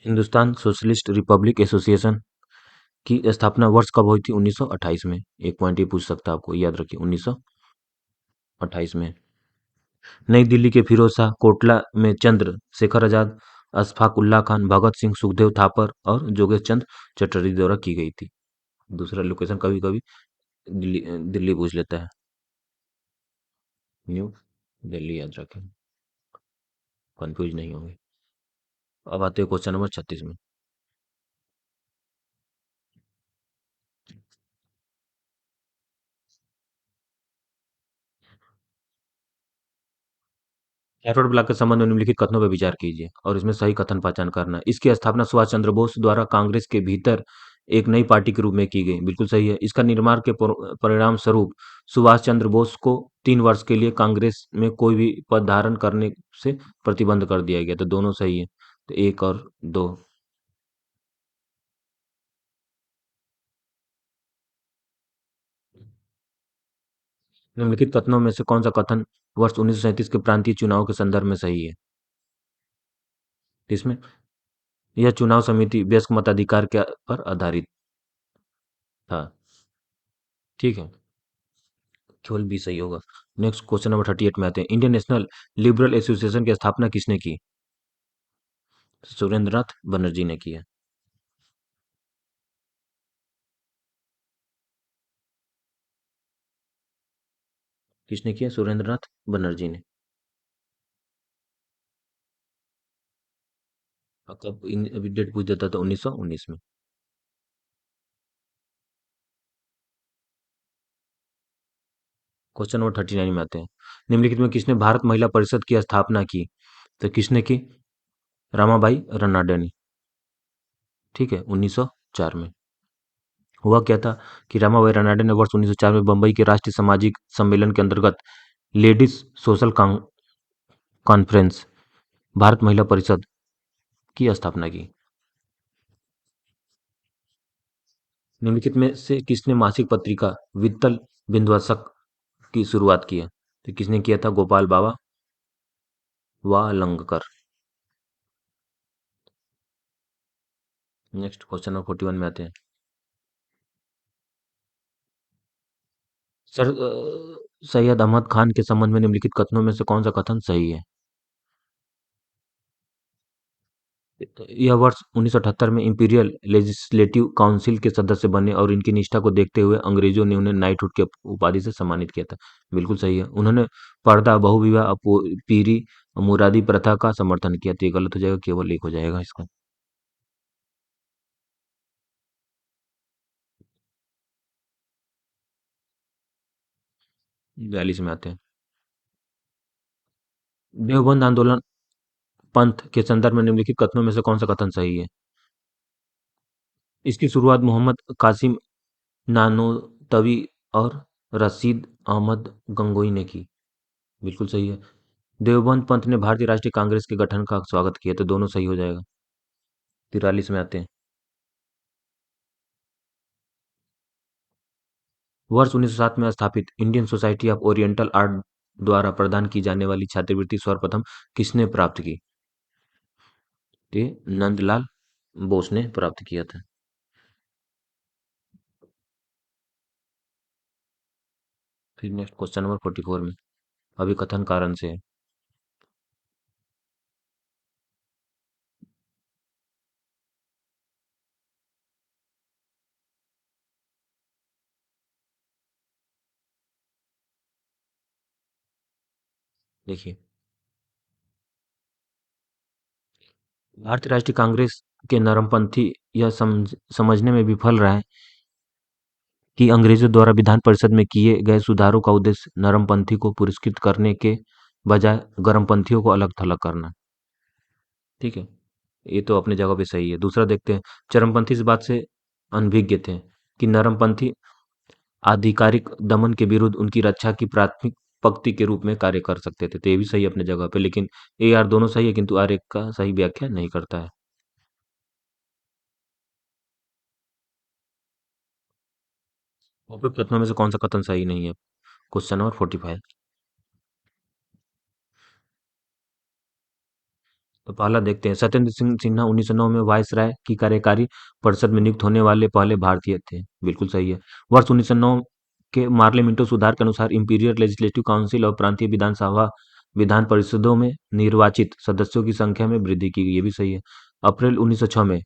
हिंदुस्तान सोशलिस्ट रिपब्लिक एसोसिएशन की स्थापना वर्ष कब हुई थी? 1928 में। एक पॉइंट ये पूछ सकता है आपको, याद रखिए 1928 में। नई दिल्ली के फिरोज शाह कोटला में चंद्र शेखर आजाद, अशफाक उल्लाह खान, भगत सिंह, सुखदेव थापर और जोगेश चंद्र चटर्जी द्वारा की गई थी। दूसरा लोकेशन कभी कभी दिल्ली दिल्ली पूछ लेता है। न्यू दिल्ली याद रखें, कंफ्यूज नहीं होंगे। अब आते हैं क्वेश्चन नंबर 36 में। फॉरवर्ड ब्लॉक के संबंध में निम्नलिखित कथनों पर विचार कीजिए और इसमें सही कथन पहचान करना है। इसकी स्थापना सुभाष चंद्र बोस द्वारा कांग्रेस के भीतर एक नई पार्टी के रूप में की गई। बिल्कुल सही है। इसका निर्माण के परिणाम स्वरूप सुभाष चंद्र बोस को 3 वर्ष के लिए कांग्रेस में कोई भी पद धारण करने से प्रतिबंध कर दिया गया। तो दोनों सही है। तो एक और दो। निम्नलिखित कथनों में से कौन सा कथन वर्ष 1937 के प्रांतीय चुनाव के संदर्भ में सही है? इसमें यह चुनाव समिति वयस्क मताधिकार के पर आधारित था। ठीक है, केवल बी सही होगा। नेक्स्ट क्वेश्चन नंबर 38 में आते हैं। इंडियन नेशनल लिबरल एसोसिएशन की स्थापना किसने की? सुरेंद्रनाथ बनर्जी ने की है। किसने किया? सुरेंद्रनाथ बनर्जी ने। और कब अभी डेट पूछ देता तो 1919 में। क्वेश्चन नंबर 39 में आते हैं। निम्नलिखित में किसने भारत महिला परिषद की स्थापना की? तो किसने की? रामाबाई रनाडे ने। ठीक है, 1904 में। हुआ क्या था कि रामाबाई रनाडे ने वर्ष 1904 में बंबई के राष्ट्रीय सामाजिक सम्मेलन के अंतर्गत लेडीज सोशल कॉन्फ्रेंस भारत महिला परिषद की स्थापना की। निम्नलिखित में से किसने मासिक पत्रिका वित्तल बिंदुवासक की शुरुआत की है? तो किसने किया था? गोपाल बाबा वालंगकर। नेक्स्ट क्वेश्चन नंबर 41 में आते हैं। सर सैयद अहमद खान के संबंध में निम्नलिखित कथनों में से कौन सा कथन सही है? यह वर्ष 1978 में इंपीरियल लेजिस्लेटिव काउंसिल के सदस्य बने और इनकी निष्ठा को देखते हुए अंग्रेजों ने उन्हें नाइटहुड के उपाधि से सम्मानित किया था। बिल्कुल सही है। उन्होंने पर्दा, बहुविवाह, पीरी, मुरादी प्रथा का समर्थन किया। तो ये गलत हो जाएगा, केवल एक हो जाएगा इसका। 42 में आते हैं। देवबंद आंदोलन पंथ के संदर्भ में निम्नलिखित कथनों में से कौन सा कथन सही है? इसकी शुरुआत मोहम्मद कासिम नानोतवी और रशीद अहमद गंगोई ने की। बिल्कुल सही है। देवबंद पंथ ने भारतीय राष्ट्रीय कांग्रेस के गठन का स्वागत किया। तो दोनों सही हो जाएगा। 43 में आते हैं। वर्ष 1907 में स्थापित Indian society of oriental art द्वारा प्रदान की जाने वाली छात्रवृत्ति सर्वप्रथम किसने प्राप्त की? ये नंदलाल बोस ने प्राप्त किया था। फिर नेक्स्ट क्वेश्चन नंबर 44 में अभिकथन कारण से है। देखिए, भारतीय राष्ट्रीय कांग्रेस के नरमपंथी यह समझने में विफल रहे कि अंग्रेजों द्वारा विधान परिषद में किए गए सुधारों का उद्देश्य नरमपंथी को पुरस्कृत करने के बजाय गर्मपंथियों को अलग थलग करना। ठीक है, ये तो अपनी जगह पे सही है। दूसरा देखते हैं, चरमपंथी इस बात से अनभिज्ञ थे कि नरमपंथी आधिकारिक दमन के विरुद्ध उनकी रक्षा की प्राथमिक पंक्ति के रूप में कार्य कर सकते थे। तो ये भी सही है अपने जगह पे, लेकिन ए आर दोनों सही है, किंतु आर एक का सही व्याख्या नहीं करता है। उपयुक्त कथनों में से कौन सा कथन सही नहीं है? Question number 45। तो पहला देखते हैं, सत्येंद्र सिंह सिन्हा 1909 में वायसराय की कार्यकारी परिषद में नियुक्त होने वाले पहले भारतीय थे। बिल्कुल सही है। वर्ष 1909 के मार्लियामेंटो सुधार के अनुसार इंपीरियल लेजिस्लेटिव काउंसिल और प्रांतीय विधानसभा विधान परिषदों में निर्वाचित सदस्यों की संख्या में वृद्धि की गई। ये भी सही है। अप्रैल 1906 में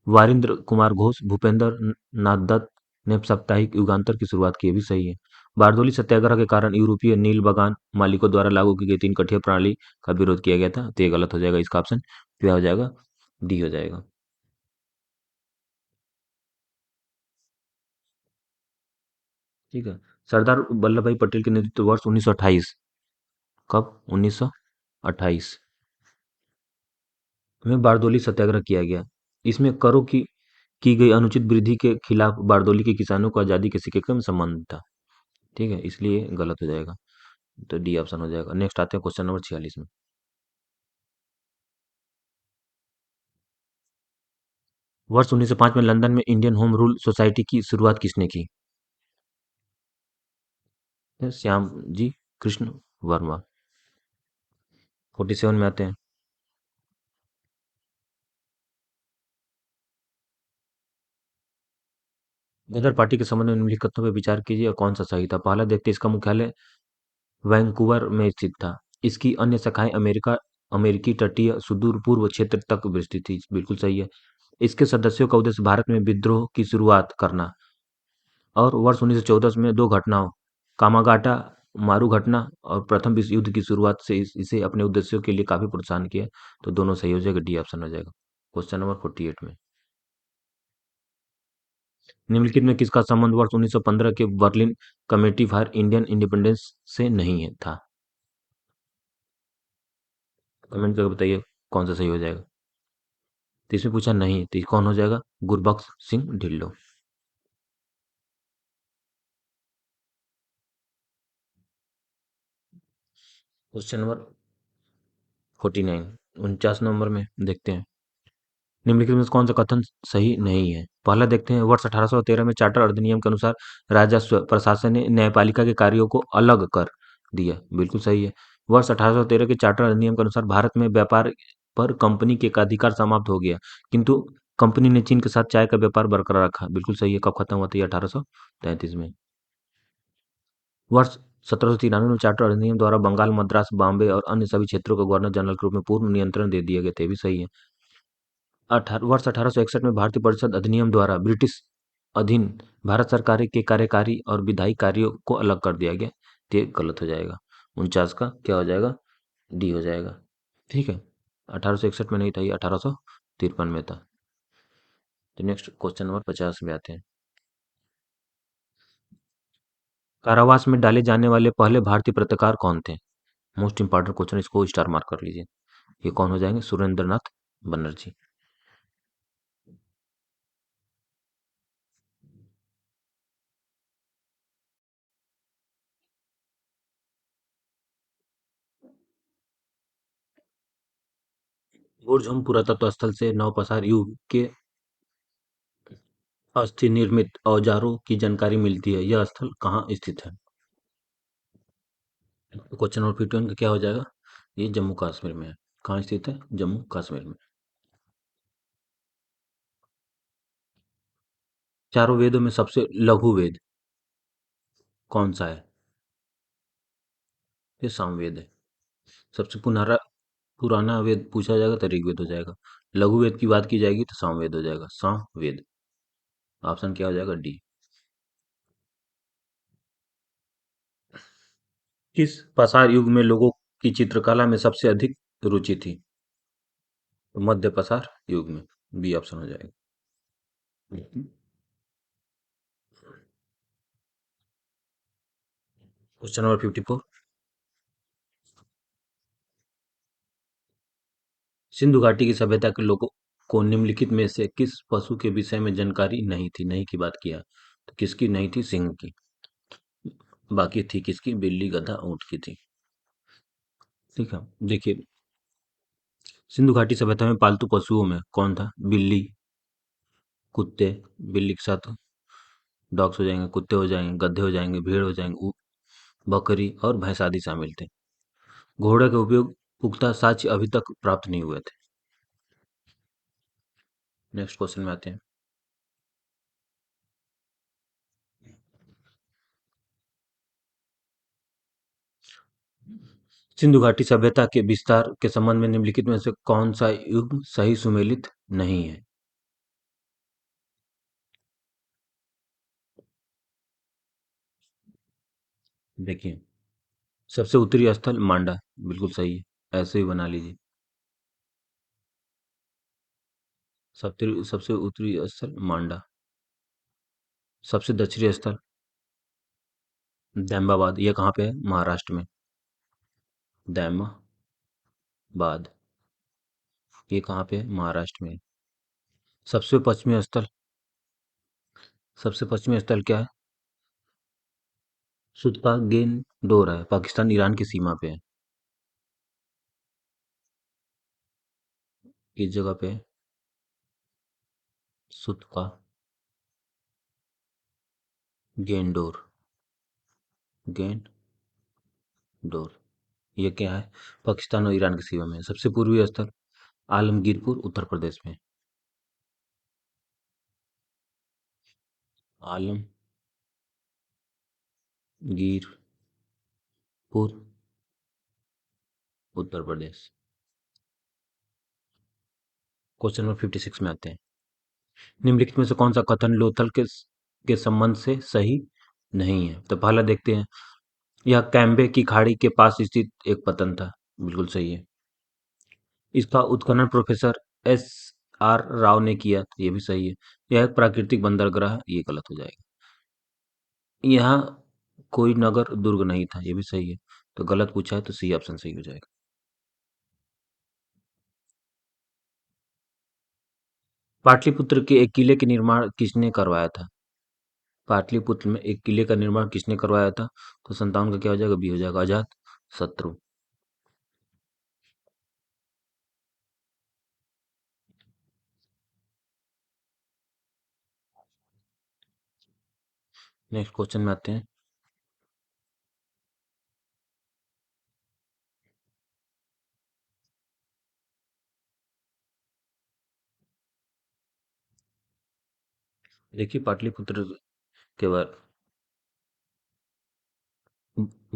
वारिंद्र कुमार घोष, भूपेंद्र नाथ दत्त ने साप्ताहिक युगांतर की शुरुआत की। ये भी सही है। बारदोली सत्याग्रह के कारण यूरोपीय नील बगान मालिकों द्वारा लागू की गई तीन कठिया प्रणाली का विरोध किया गया था। तो ये गलत हो जाएगा, इसका ऑप्शन क्या हो जाएगा? डी हो जाएगा। ठीक है। सरदार वल्लभ भाई पटेल के नेतृत्व वर्ष 1928, कब? 1928 में बारदोली सत्याग्रह किया गया। इसमें करों की गई अनुचित वृद्धि के खिलाफ बारदोली के किसानों को आजादी के सिक्के का संबंध था। ठीक है, इसलिए गलत हो जाएगा। तो डी ऑप्शन हो जाएगा। नेक्स्ट आते हैं क्वेश्चन नंबर 46 में। वर्ष 1905 में लंदन में इंडियन होम रूल सोसाइटी की शुरुआत किसने की? श्याम जी कृष्ण वर्मा। 47 में आते हैं। गदर पार्टी के संबंध में निम्नलिखित कथनों पर विचार कीजिए और कौन सा सही था। पहला देखते हैं, इसका मुख्यालय वैंकूवर में स्थित था। इसकी अन्य शाखाएं अमेरिकी तटीय सुदूर पूर्व क्षेत्र तक विस्तृत थी। बिल्कुल सही है। इसके सदस्यों का उद्देश्य भारत में विद्रोह की शुरुआत करना। और वर्ष 1914 में दो घटनाओं, कामागाटा मारू घटना और प्रथम विश्व युद्ध की शुरुआत से इसे अपने उद्देश्यों के लिए काफी प्रोत्साहन किया। तो दोनों सही हो जाएगा, डी ऑप्शन हो जाएगा। क्वेश्चन नंबर 48 में, निम्नलिखित में किसका संबंध वर्ष 1915 के Berlin committee for Indian independence से नहीं है था? कमेंट करके बताइए कौन सा सही हो जाएगा। तो इसमें पूछा नहीं, तो कौन हो जाएगा? Gurbaksh Singh Dhillon. Question number 49, 49 number में देखते हैं, निम्नलिखित में से कौन सा कथन सही नहीं है? पहला देखते हैं, वर्ष 1813 में चार्टर अधिनियम के अनुसार राजस्व प्रशासन ने न्यायपालिका के कार्यों को अलग कर दिया। बिल्कुल सही है। वर्ष 1813 के चार्टर अधिनियम के अनुसार भारत में व्यापार पर कंपनी के का अधिकार समाप्त हो गया, किंतु कंपनी ने चीन के साथ चाय का व्यापार बरकरार रखा। बिल्कुल सही है। कब खत्म हुआ था? 1833 में। वर्ष 1793 में चार्टर अधिनियम द्वारा बंगाल, मद्रास, बॉम्बे और अन्य सभी क्षेत्रों को गवर्नर जनरल के रूप में पूर्ण नियंत्रण दे दिया गया था। ये भी सही है। वर्ष 1861 में भारतीय परिषद अधिनियम द्वारा ब्रिटिश अधीन भारत सरकार के कार्यकारी और विधायी कार्यों को अलग कर दिया गया। तो ये गलत हो जाएगा। 49 का क्या हो जाएगा? डी हो जाएगा। ठीक है। 1861 में नहीं था, ये 1853 में था। तो नेक्स्ट क्वेश्चन नंबर 50 में आते हैं, कारावास में डाले जाने वाले पहले भारतीय पत्रकार कौन थे? मोस्ट इंपॉर्टेंट क्वेश्चन, इसको स्टार मार्क कर लीजिए। ये कौन हो जाएंगे? सुरेंद्र नाथ बनर्जी। बुर्ज पुरातत्व स्थल से नवपसार युग के अस्थि निर्मित औजारों की जानकारी मिलती है। यह स्थल कहाँ स्थित है? क्वेश्चन नंबर 51 का क्या हो जाएगा? ये जम्मू कश्मीर में है। कहाँ स्थित है? जम्मू कश्मीर में। चारों वेदों में सबसे लघु वेद? कौन सा है? ये सामवेद है। सबसे पुराना वेद पूछा जाएगा तो ऋग्वेद हो जाएगा। लघु वेद की बात की जाएगी तो सामवेद हो जाएगा, सामवेद। ऑप्शन क्या हो जाएगा? डी। किस पसार युग में लोगों की चित्रकला में सबसे अधिक रुचि थी? तो मध्य पसार युग में, बी ऑप्शन हो जाएगा। Question number 54। सिंधु घाटी की सभ्यता के लोगों को निम्नलिखित में से किस पशु के विषय में जानकारी नहीं थी? नहीं की बात किया तो किसकी नहीं थी? सिंह की। बाकी थी किसकी? बिल्ली, गधा, ऊंट की थी। ठीक है, देखिए, सिंधु घाटी सभ्यता में पालतू पशुओं में कौन था? बिल्ली, कुत्ते, बिल्ली के साथ डॉग्स हो जाएंगे, कुत्ते हो जाएंगे, गधे हो जाएंगे, भेड़ हो जाएंगे, बकरी और भैंस आदि शामिल थे। घोड़े के उपयोग पुख्ता साक्ष्य अभी तक प्राप्त नहीं हुए थे। नेक्स्ट क्वेश्चन में आते हैं। सिंधु घाटी सभ्यता के विस्तार के संबंध में निम्नलिखित में से कौन सा युग सही सुमेलित नहीं है? देखिए, सबसे उत्तरी स्थल मांडा, बिल्कुल सही है, ऐसे ही बना लीजिए। सबसे उत्तरी स्थल मांडा। सबसे दक्षिणी स्थल दैमाबाद, ये कहाँ पे है? महाराष्ट्र में। दैमाबाद, ये कहाँ पे है? महाराष्ट्र में। सबसे पश्चिमी स्थल, सबसे पश्चिमी स्थल क्या है? सुतपा गेंदोर है, पाकिस्तान ईरान की सीमा पे है। किस जगह पे है? सुतपा गेंदोर, गेंदोर, ये क्या है? पाकिस्तान और ईरान की सीमा में है। सबसे पूर्वी स्थल आलमगीरपुर, उत्तर प्रदेश में। आलमगीरपुर, उत्तर प्रदेश। क्वेश्चन नंबर 56 में आते हैं। निम्नलिखित में से कौन सा कथन लोथल के संबंध से सही नहीं है? तो पहला देखते हैं। यह कैम्बे की खाड़ी के पास स्थित एक पतन था, बिल्कुल सही है। इसका उत्खनन प्रोफेसर एस आर राव ने किया, ये भी सही है। यह एक प्राकृतिक बंदरगाह है, ये गलत हो जाएगा। यहाँ कोई नगर दुर्ग नहीं था, ये भी सही है। तो गलत पूछा है तो सी ऑप्शन सही हो जाएगा। पाटलिपुत्र के एक किले के निर्माण किसने करवाया था? पाटलिपुत्र में एक किले का निर्माण किसने करवाया था? तो संतावन का क्या हो जाएगा? बी हो जाएगा, अजात शत्रु। नेक्स्ट क्वेश्चन में आते हैं। देखिए, पाटलिपुत्र के बाद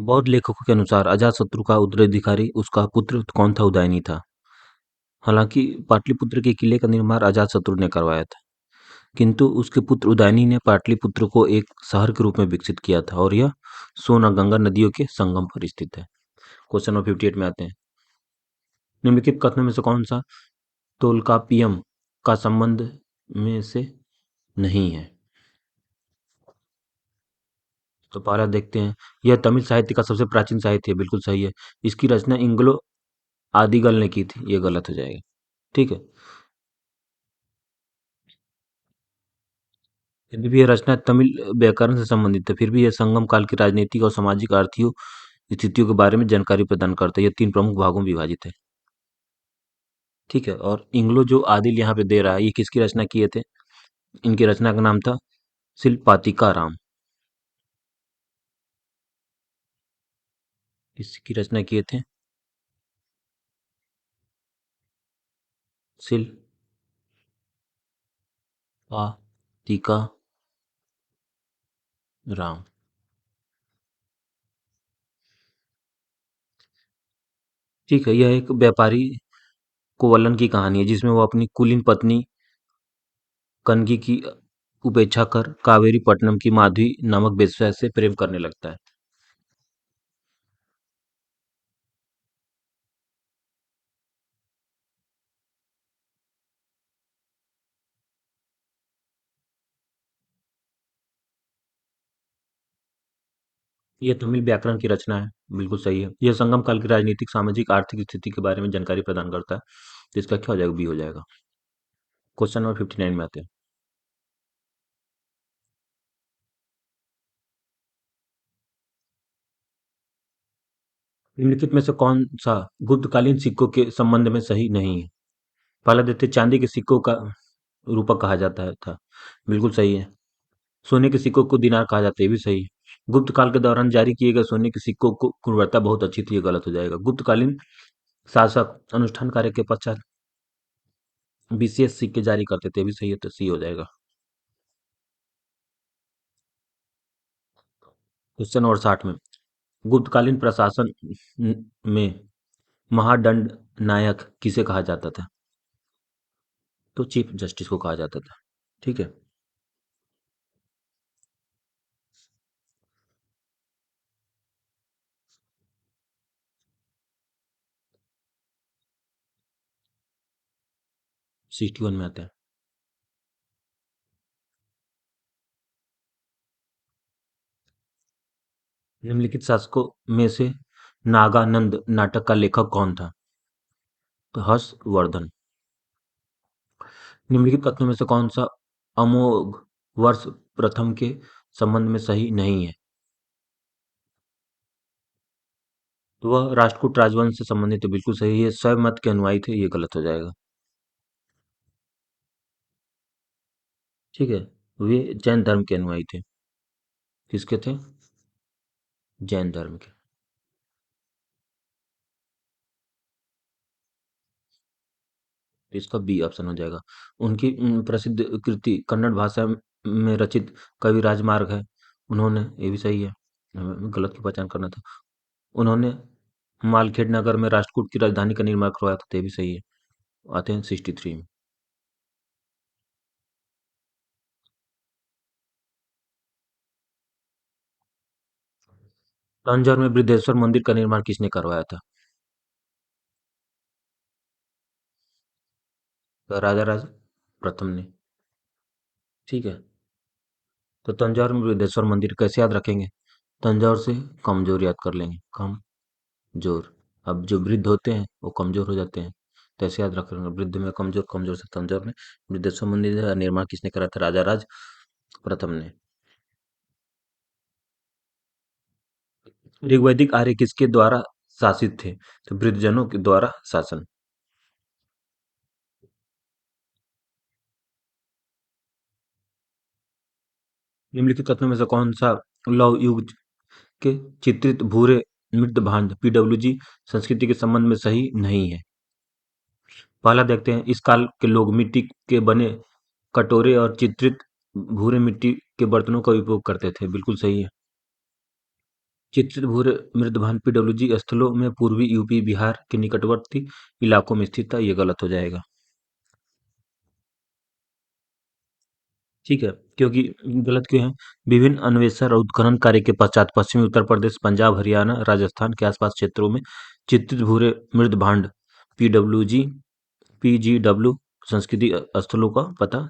बौद्ध लेखकों के अनुसार अजातशत्रु का उत्तराधिकारी उसका पुत्र कौन था? उदयनी था। हालांकि पाटलिपुत्र के किले का निर्माण अजातशत्रु ने करवाया था, किंतु उसके पुत्र उदयनी ने पाटलिपुत्र को एक शहर के रूप में विकसित किया था, और यह सोन और गंगा नदियों के संगम पर स्थित है। क्वेश्चन नंबर 58 में आते हैं। निम्नलिखित कथनों में से कौन सा तोल्कापियम का संबंध में से नहीं है? तो पहला देखते हैं। यह तमिल साहित्य का सबसे प्राचीन साहित्य है, बिल्कुल सही है। इसकी रचना इंग्लो आदिगल ने की थी, ये गलत हो जाएगा। ठीक है। यदि भी यह रचना तमिल व्याकरण से संबंधित है, फिर भी यह संगम काल की राजनीतिक और सामाजिक आर्थिक स्थितियों के बारे में जानकारी प्रदान करता है। यह 3 प्रमुख भागों में विभाजित है। ठीक है, और इंग्लो जो आदिल यहाँ पे दे रहा है, ये किसकी रचना किए थे? इनकी रचना का नाम था शिल्पातिका राम। इसकी रचना किए थे शिल्पातिका राम। ठीक है, यह एक व्यापारी कोवलन की कहानी है जिसमें वो अपनी कुलीन पत्नी कनगी की उपेक्षा कर कावेरी पट्टनम की माधवी नामक वेश्या से प्रेम करने लगता है। ये तमिल व्याकरण की रचना है। बिल्कुल सही है। यह संगम काल की राजनीतिक, सामाजिक, आर्थिक स्थिति के बारे में जानकारी प्रदान करता है। तो इसका क्या हो जाएगा? बी हो जाएगा। क्वेश्चन नंबर 59 में आते हैं। निम्नलिखित में से कौन सा गुप्तकालीन सिक्कों के संबंध में सही नहीं है? पहला देते चांदी के सिक्कों का रूपक कहा जाता है था। बिल्कुल सही है। सोने के सिक्कों को दिनार कहा जाता है, ये भी सही है। गुप्त काल के दौरान जारी किए गए सोने के सिक्कों को गुणवत्ता बहुत अच्छी थी, ये गलत हो जाएगा। गुप्तकालीन शासक अनुष्ठान कार्य के पश्चात विशेष सिक्के जारी करते थे, ये भी सही है, तो सी हो जाएगा। क्वेश्चन नंबर 60 में गुप्तकालीन प्रशासन में महादंड नायक किसे कहा जाता था? तो चीफ जस्टिस को कहा जाता था। ठीक है। 61 में आता है। निम्नलिखित शासकों में से नागानंद नाटक का लेखक कौन था? तो हर्षवर्धन। निम्नलिखित कथनों में से कौन सा अमोघ वर्ष प्रथम के संबंध में सही नहीं है? तो वह राष्ट्रकूट राजवंश से संबंधित है, बिल्कुल सही है। शैव मत के अनुयायी थे, ये गलत हो जाएगा। ठीक है। वे जैन धर्म के अनुयायी थे। किसके थे? जैन धर्म के। तो इसका बी ऑप्शन हो जाएगा। उनकी प्रसिद्ध कृति कन्नड़ भाषा में रचित कवि राजमार्ग है। उन्होंने, ये भी सही है, हमें गलत की पहचान करना था। उन्होंने मालखेड़ नगर में राष्ट्रकूट की राजधानी का निर्माण करवाया था, तो ये भी सही है। आते हैं 63 में। तंजौर में बृहदेश्वर मंदिर का निर्माण किसने करवाया था? तो राजा राज प्रथम ने। ठीक है। तो तंजौर में बृहदेश्वर मंदिर कैसे याद रखेंगे? तंजौर से कमजोर याद कर लेंगे, कमजोर। अब जो वृद्ध होते हैं वो कमजोर हो जाते हैं, तो ऐसे याद रख लेंगे, वृद्ध में कमजोर, कमजोर से तंजौर में। बृहदेश्वर मंदिर का निर्माण किसने करा था? राजा राज प्रथम ने। ऋग्वैदिक आर्य किसके द्वारा शासित थे? तो वृद्धजनों के द्वारा शासन। निम्नलिखित तत्वों में से कौन सा लौह युग के चित्रित भूरे मृत भांड पीडब्ल्यूजी संस्कृति के संबंध में सही नहीं है? पहला देखते हैं, इस काल के लोग मिट्टी के बने कटोरे और चित्रित भूरे मिट्टी के बर्तनों का उपयोग करते थे, बिल्कुल सही है। चित्रित भूरे मृत भांड पीडब्ल्यूजी स्थलों में पूर्वी यूपी बिहार के निकटवर्ती इलाकों में स्थित था, ये गलत हो जाएगा। ठीक है, क्योंकि गलत क्यों है? विभिन्न अन्वेषण और उत्खनन कार्य के पश्चात पश्चिमी उत्तर प्रदेश, पंजाब, हरियाणा, राजस्थान के आसपास क्षेत्रों में चित्रित भूरे मृद भांड पीडब्ल्यूजी पीजीडब्ल्यू संस्कृति स्थलों का पता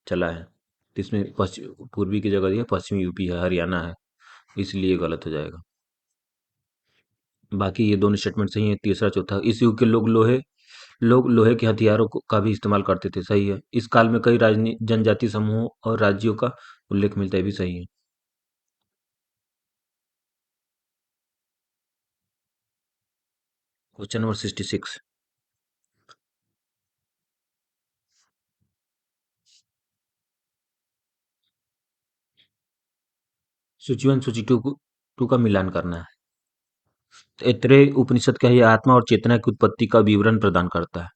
चला है। तो इसमें पश्चिम पूर्वी की जगह दिया, पश्चिमी यूपी है, हरियाणा है, इसलिए गलत हो जाएगा। बाकी ये दोनों स्टेटमेंट सही है। तीसरा चौथा, इस युग के लोग लोहे के हथियारों का भी इस्तेमाल करते थे, सही है। इस काल में कई जनजाति समूहों और राज्यों का उल्लेख मिलता है, भी सही है। Question number 66। सूची वन सूची टू का मिलान करना है। तैत्तिरीय उपनिषद का यह आत्मा और चेतना की उत्पत्ति का विवरण प्रदान करता है।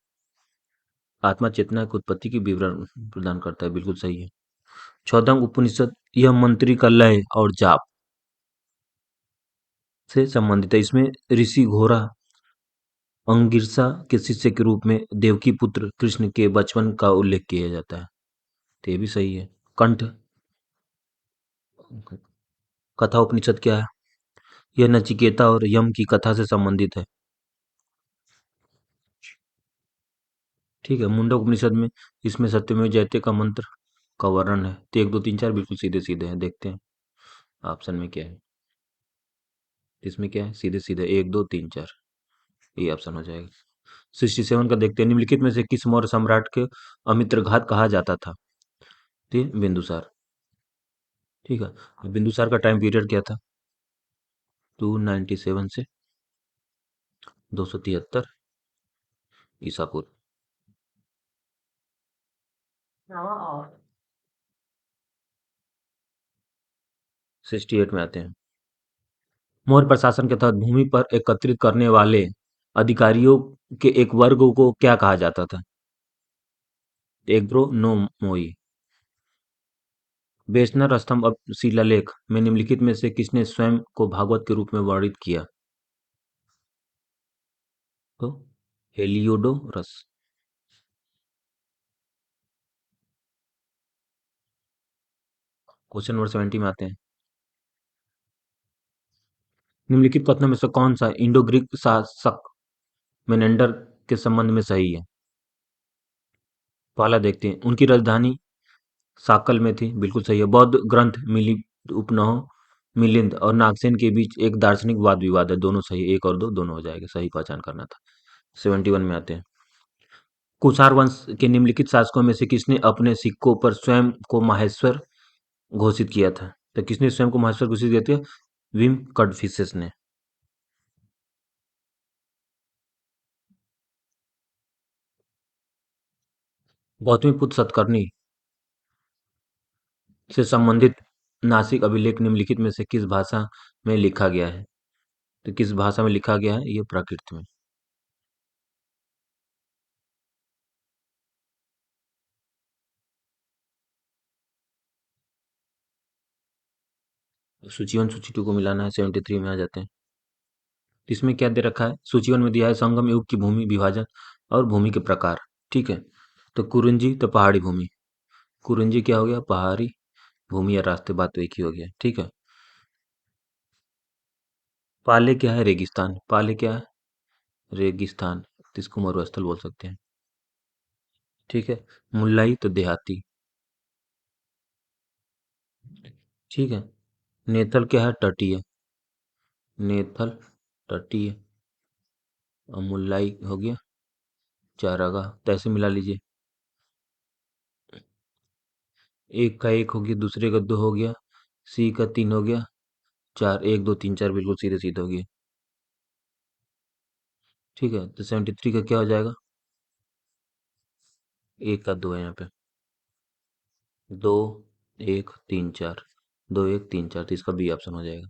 आत्मा चेतना की उत्पत्ति की विवरण प्रदान करता है, बिल्कुल सही है। 14वां उपनिषद यह मंत्री का लय और जाप से संबंधित है। इसमें ऋषि घोड़ा अंगिरसा के शिष्य के रूप में देवकी पुत्र कृष्ण के बचपन का उल्लेख किया जाता है। तो ये भी सही है। कंठ कथा उपनिषद क्या है? यह नचिकेता और यम की कथा से संबंधित है। ठीक है। मुंडक उपनिषद में इसमें सत्यमेव जयते का मंत्र का वर्णन है। तो 1 2 3 4 बिल्कुल सीधे सीधे हैं। देखते हैं ऑप्शन में क्या है। इसमें क्या है? सीधे सीधे 1 2 3 4, ये ऑप्शन हो जाएगा। 67 का देखते हैं। निम्नलिखित में से किस मौर्य सम्राट के अमित्रघात कहा जाता था? तो ये बिंदुसार। ठीक है। अब बिंदुसार का टाइम पीरियड क्या था? 297 से 273 ईसा पूर्व। 68 में आते हैं। मौर्य प्रशासन के तहत भूमि पर एकत्रित करने वाले अधिकारियों के एक वर्ग को क्या कहा जाता था? एग्रोनोमोई। बेशनर स्तंभ अब शिलालेख में निम्नलिखित में से किसने स्वयं को भागवत के रूप में वर्णित किया? तो हेलियोडोरस। क्वेश्चन नंबर 70 में आते हैं। निम्नलिखित कथनों में से कौन सा इंडो ग्रीक शासक मेनेंडर के संबंध में सही है? पहला देखते हैं। उनकी राजधानी साकल में थी। बिल्कुल सही है। बौद्ध ग्रंथ मिलिंद उपनव मिलिंद और नागसेन के बीच एक दार्शनिक वाद विवाद है। दोनों सही। 1 और 2 दोनों हो जाएगा। सही पहचान करना था। 71 में आते हैं। कुषाण वंश के निम्नलिखित शासकों में से किसने अपने सिक्कों पर स्वयं को माहेश्वर घोषित किया था? तो किसने स्वयं को माहेश्वर घोषित किया था? विम कडफिसेस ने। गौतमीपुत्र सतकर्णी से संबंधित नासिक अभिलेख निम्नलिखित में से किस भाषा में लिखा गया है? तो किस भाषा में लिखा गया है? ये प्राकृत में। सूची वन सूची टू को मिलाना है। 73 में आ जाते हैं। तो इसमें क्या दे रखा है? सूची वन में दिया है संगम युग की भूमि विभाजन और भूमि के प्रकार। ठीक है। तो कुरुंजी तो पहाड़ी भूमि। कुरुंजी क्या हो गया? पहाड़ी भूमि या रास्ते, बात तो एक ही हो गया। ठीक है। पाले क्या है? रेगिस्तान। पाले क्या है? रेगिस्तान। तो इसको मरुस्थल बोल सकते हैं। ठीक है। मुल्लाई तो देहाती। ठीक है। नेथल क्या है? तटीय। नेथल तटीय। और मुल्लाई हो गया चारागाह। तो ऐसे मिला लीजिए। एक का एक हो गया, दूसरे का दो हो गया, सी का तीन हो गया, चार। 1 2 3 4 बिल्कुल सीधे सीधे हो गए। ठीक है। तो 73 का क्या हो जाएगा? एक का दो है यहाँ पे। 2 1 3 4। 2 1 3 4, तो इसका बी ऑप्शन हो जाएगा।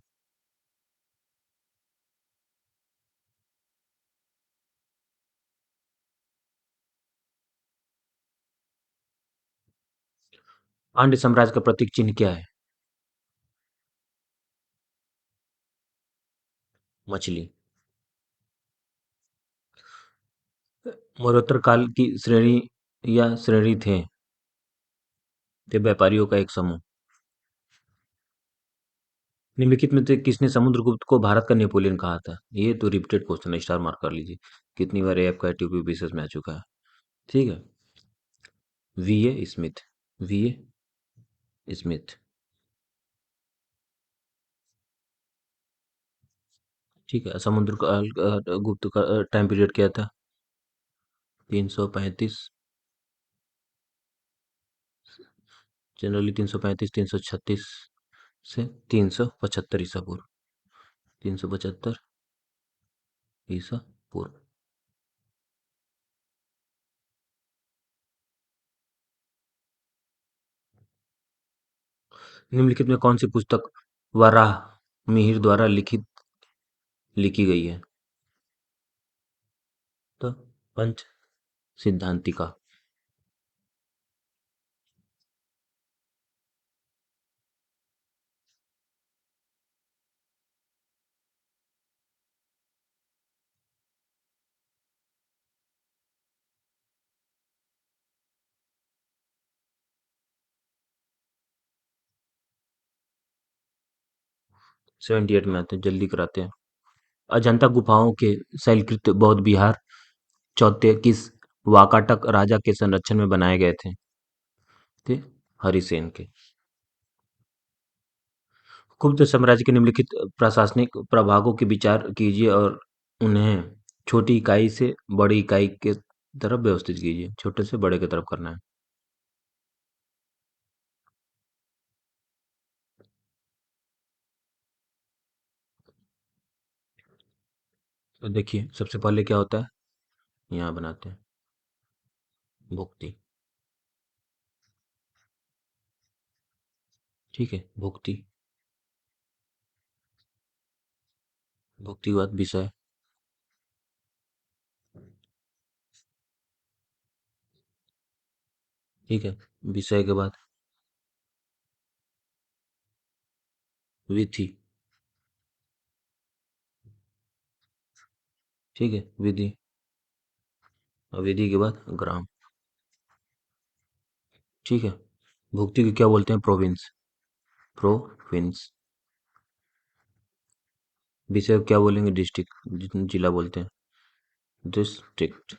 पांड्य साम्राज्य का प्रतीक चिन्ह क्या है? मछली। मौर्योत्तर काल की श्रेणी या श्रेणी थे व्यापारियों का एक समूह। निम्नलिखित में से किसने समुद्रगुप्त को भारत का नेपोलियन कहा था? ये तो रिपीटेड क्वेश्चन है, स्टार मार्क कर लीजिए। कितनी बार ये आपका टीपी विशेष में आ चुका है। ठीक है। V A Smith. V A Smith. ठीक है। गुप्त का टाइम पीरियड क्या था? 335। जनरली 335 336 से 375 ईसा पूर्व। 375 ईसा पूर्व। निम्नलिखित में कौन सी पुस्तक वराह मिहिर द्वारा लिखी गई है? तो पंच सिद्धांतिका। 78 में आते हैं, जल्दी कराते हैं। अजंता गुफाओं के शैलकृत बौद्ध विहार चौथे किस वाकाटक राजा के संरक्षण में बनाए गए थे हरिसेन के। गुप्त साम्राज्य के निम्नलिखित प्रशासनिक प्रभागों के विचार कीजिए और उन्हें छोटी इकाई से बड़ी इकाई के तरफ व्यवस्थित कीजिए। छोटे से बड़े की तरफ करना है। तो देखिए सबसे पहले क्या होता है, यहाँ बनाते हैं भुक्ति। ठीक है, भुक्ति। भुक्ति के बाद विषय। ठीक है, विषय के बाद विधि। ठीक है, विधि। और विधि के बाद ग्राम। ठीक है, भुक्ति को क्या बोलते हैं, प्रोविंस। प्रोविंस। विषय को क्या बोलेंगे, डिस्ट्रिक्ट, जिला बोलते हैं डिस्ट्रिक्ट।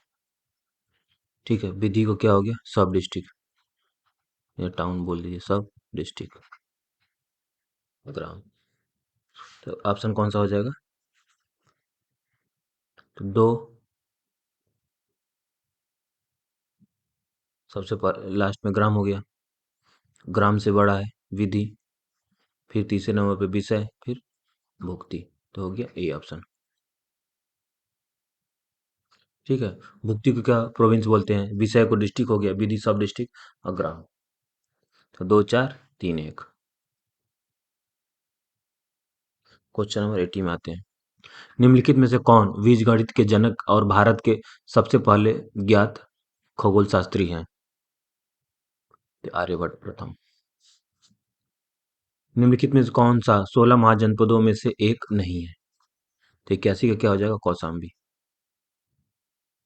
ठीक है, विधि को क्या हो गया, सब डिस्ट्रिक्ट या टाउन बोल दीजिए, सब डिस्ट्रिक्ट। ग्राम। तो ऑप्शन कौन सा हो जाएगा, तो दो। सबसे लास्ट में ग्राम हो गया। ग्राम से बड़ा है विधि, फिर तीसरे नंबर पे विषय, फिर भुक्ति। तो हो गया ए ऑप्शन। ठीक है, भुक्ति को क्या प्रोविंस बोलते हैं, विषय को डिस्ट्रिक्ट हो गया, विधि सब डिस्ट्रिक्ट, और ग्राम। तो 2 4 3 1। क्वेश्चन नंबर 80 में आते हैं। निम्नलिखित में से कौन बीजगणित के जनक और भारत के सबसे पहले ज्ञात खगोल शास्त्री हैं। तो आर्यभट्ट प्रथम। निम्नलिखित में से कौन सा 16 महाजनपदों में से एक नहीं है। तो 81 का क्या हो जाएगा, कौशाम्बी।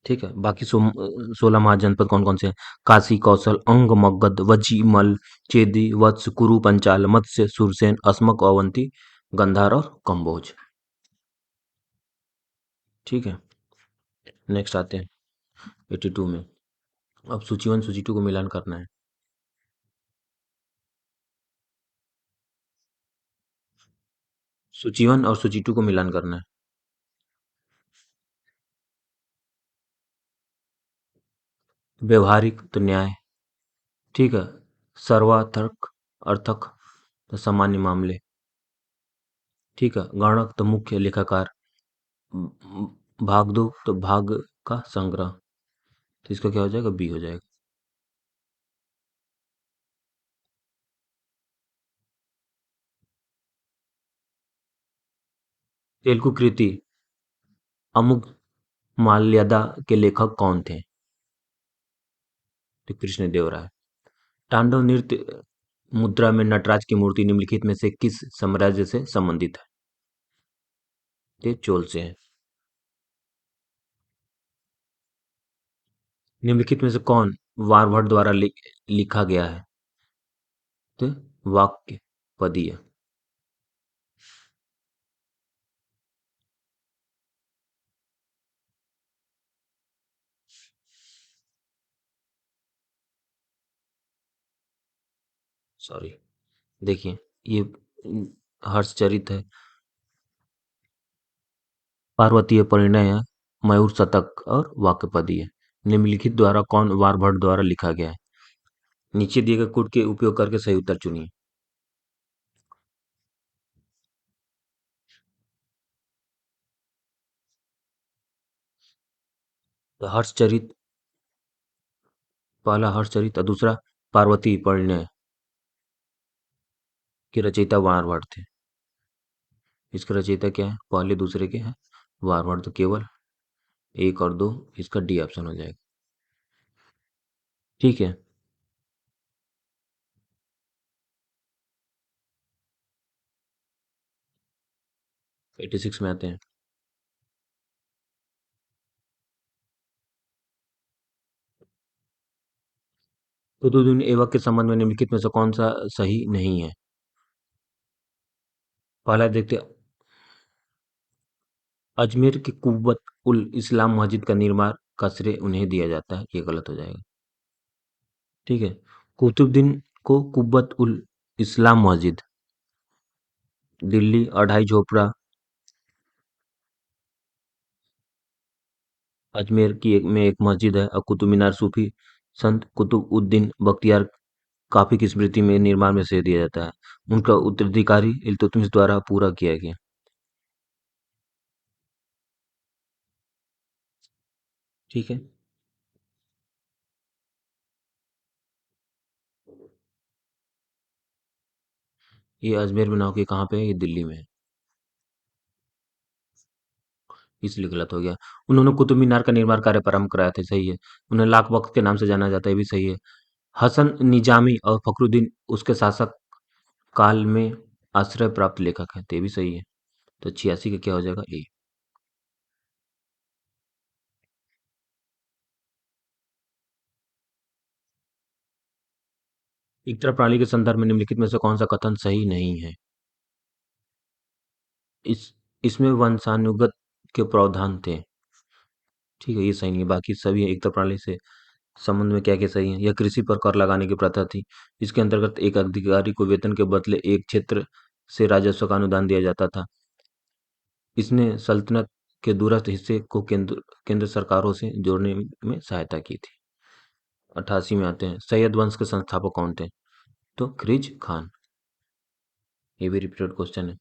ठीक है, बाकी 16 महाजनपद कौन कौन से हैं, काशी, कौशल, अंग, मगध, वजी, मल, चेदी, वत्स, कुरु, पंचाल, मत्स्य, सुरसेन, अस्मक, अवंती, गंधार और कंबोज। ठीक है, नेक्स्ट आते हैं 82 में। अब सूची 1 सूची 2 को मिलान करना है। सूची 1 और सूची 2 को मिलान करना है। व्यवहारिक तो न्याय। ठीक है, सर्वार्थक अर्थक तो सामान्य मामले। ठीक है, गणक तो मुख्य लेखाकार। भाग दो तो भाग का संग्रह। तो इसका क्या हो जाएगा, बी हो जाएगा। तेलुगु कृति अमुक माल्यदा के लेखक कौन थे। तो कृष्ण देव राय। तांडव नृत्य मुद्रा में नटराज की मूर्ति निम्नलिखित में से किस साम्राज्य से संबंधित है। ये चोल से है। निम्नलिखित में से कौन वारभट द्वारा लिखा गया है। तो वाक्य पदीय। सॉरी, देखिए ये हर्षचरित है, पार्वतीय परिणय है, मयूर शतक और वाक्यपदीय। निम्नलिखित द्वारा कौन वारभट द्वारा लिखा गया है। नीचे दिए गए कोड के उपयोग करके सही उत्तर चुनिए। तो हर्षचरित, पहला हर्षचरित और दूसरा पार्वती परिणय के रचयिता वारभट थे। इसके रचयिता क्या है, पहले दूसरे के हैं वारभट, तो केवल 1 और 2, इसका डी ऑप्शन हो जाएगा। ठीक है, 86 में आते हैं। कुतुबुद्दीन ऐबक के संबंध में निम्नलिखित में से कौन सा सही नहीं है। पहला देखते हैं, अजमेर की कुव्वत उल इस्लाम मस्जिद का निर्माण का श्रेय उन्हें दिया जाता है, ये गलत हो जाएगा। ठीक है। कुतुबुद्दीन को कुव्वत उल इस्लाम मस्जिद, दिल्ली अढ़ाई झोपड़ा, अजमेर की एक में एक मस्जिद है, और कुतुब मीनार सूफी संत कुतुबुद्दीन बख्तियार काफी की स्मृति में निर्माण में श्रेय दिया जाता है। उनका उत्तराधिकारी इल्तुतमिश द्वारा पूरा किया गया। ठीक है। ये अजमेर में ना होके कहाँ पे है, ये दिल्ली में है, इसलिए गलत हो गया। उन्होंने कुतुब मीनार का निर्माण कार्य प्रारंभ कराया था, सही है। उन्हें लाख वक्त के नाम से जाना जाता है, ये भी सही है। हसन निजामी और फखरुद्दीन उसके शासक काल में आश्रय प्राप्त लेखक हैं, तो ये भी सही है। तो 86 का क्या हो जाएगा, ए। इक्तरा प्रणाली के संदर्भ में निम्नलिखित में से कौन सा कथन सही नहीं है? इस इसमें वंशानुगत के प्रावधान थे। ठीक है, ये सही नहीं है। बाकी सभी इक्तरा प्रणाली से संबंध में क्या क्या सही है? यह कृषि पर कर लगाने की प्रथा थी। इसके अंतर्गत एक अधिकारी को वेतन के बदले एक क्षेत्र से राजस्व का अनुदान दिया जाता था। इसने सल्तनत के दूरस्थ हिस्से को केंद्र सरकारों से जोड़ने में सहायता की थी। 88 में आते हैं, सैयद वंश के संस्थापक कौन थे? तो खिज खान। ये भी रिपीटेड क्वेश्चन है।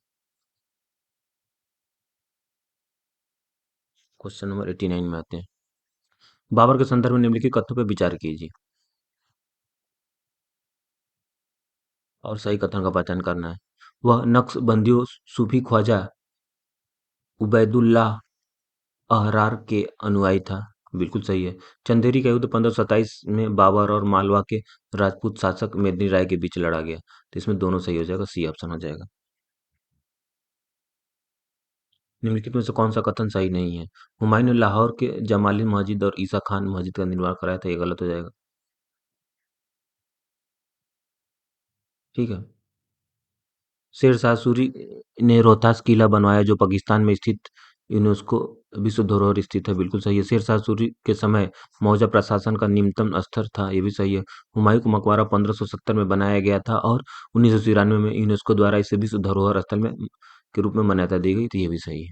क्वेश्चन नंबर 89 में आते हैं, बाबर के संदर्भ में निम्नलिखित कथनों पर विचार कीजिए और सही कथन का पहचान करना है। वह नक्शबंदियों सूफी ख्वाजा उबैदुल्लाह अहरार के अनुयायी था, बिल्कुल सही है। चंदेरी का युद्ध 1527 में बाबर और मालवा के राजपूत शासक मेदिनी राय के बीच लड़ा गया, तो इसमें दोनों सही हो जाएगा, सी ऑप्शन हो जाएगा। निम्नलिखित में से कौन सा कथन सही नहीं है? हुमायूं ने लाहौर के जमाली मस्जिद और ईसा खान मस्जिद का निर्माण कराया था, ये गलत हो जाएगा। ठीक है। शेर शाह सूरी ने रोहतास किला बनवाया, जो पाकिस्तान में स्थित यूनेस्को विश्व धरोहर स्थित है, बिल्कुल सही है। शेर शाह सूरी के समय मौजा प्रशासन का निम्नतम स्तर था, ये भी सही है। हुमायूं का मकबरा 1570 में बनाया गया था और 1993 में यूनेस्को द्वारा इसे विश्व धरोहर स्थल में के रूप में मान्यता दी गई, तो ये भी सही है।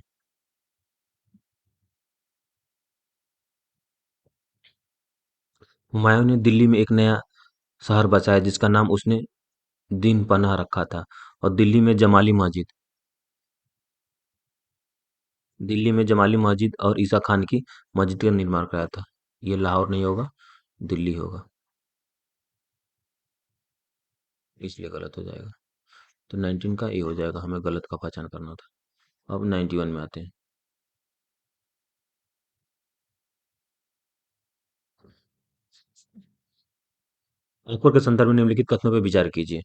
हुमायूं ने दिल्ली में एक नया शहर बसाया जिसका नाम उसने दीन पनाह रखा था, और दिल्ली में जमाली मस्जिद और ईसा खान की मस्जिद का निर्माण कराया था। ये लाहौर नहीं होगा, दिल्ली होगा, इसलिए गलत हो जाएगा। तो 19 का ए हो जाएगा, हमें गलत का पहचान करना था। अब 91 में आते हैं, अकबर के संदर्भ में निम्नलिखित कथनों पर विचार कीजिए।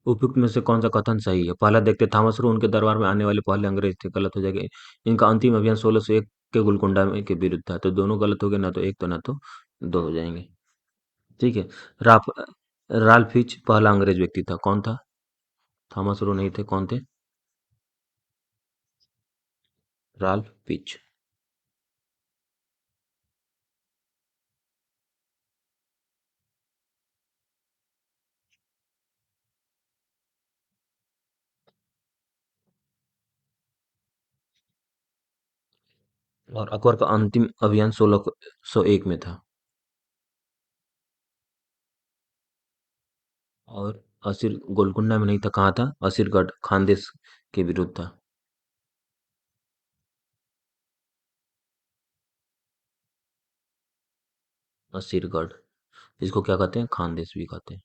उपयुक्त में से कौन सा कथन सही है? पहला देखते, थॉमस रो उनके दरबार में आने वाले पहले अंग्रेज थे, गलत हो जाएगा। इनका अंतिम अभियान 1601 के गोलकुंडा में के विरुद्ध था, तो दोनों गलत हो गए, ना तो एक तो ना तो दो हो जाएंगे। ठीक है। राफ राल्फ फिच पहला अंग्रेज व्यक्ति था, कौन था? थॉमस रो नहीं थे, कौन थे? Ralph Fitch. और अकबर का अंतिम अभियान 1601 में था, और असीर गोलकुंडा में नहीं था, कहाँ था? असीरगढ़ खानदेश के विरुद्ध था। असीरगढ़, इसको क्या कहते हैं? खानदेश भी कहते हैं।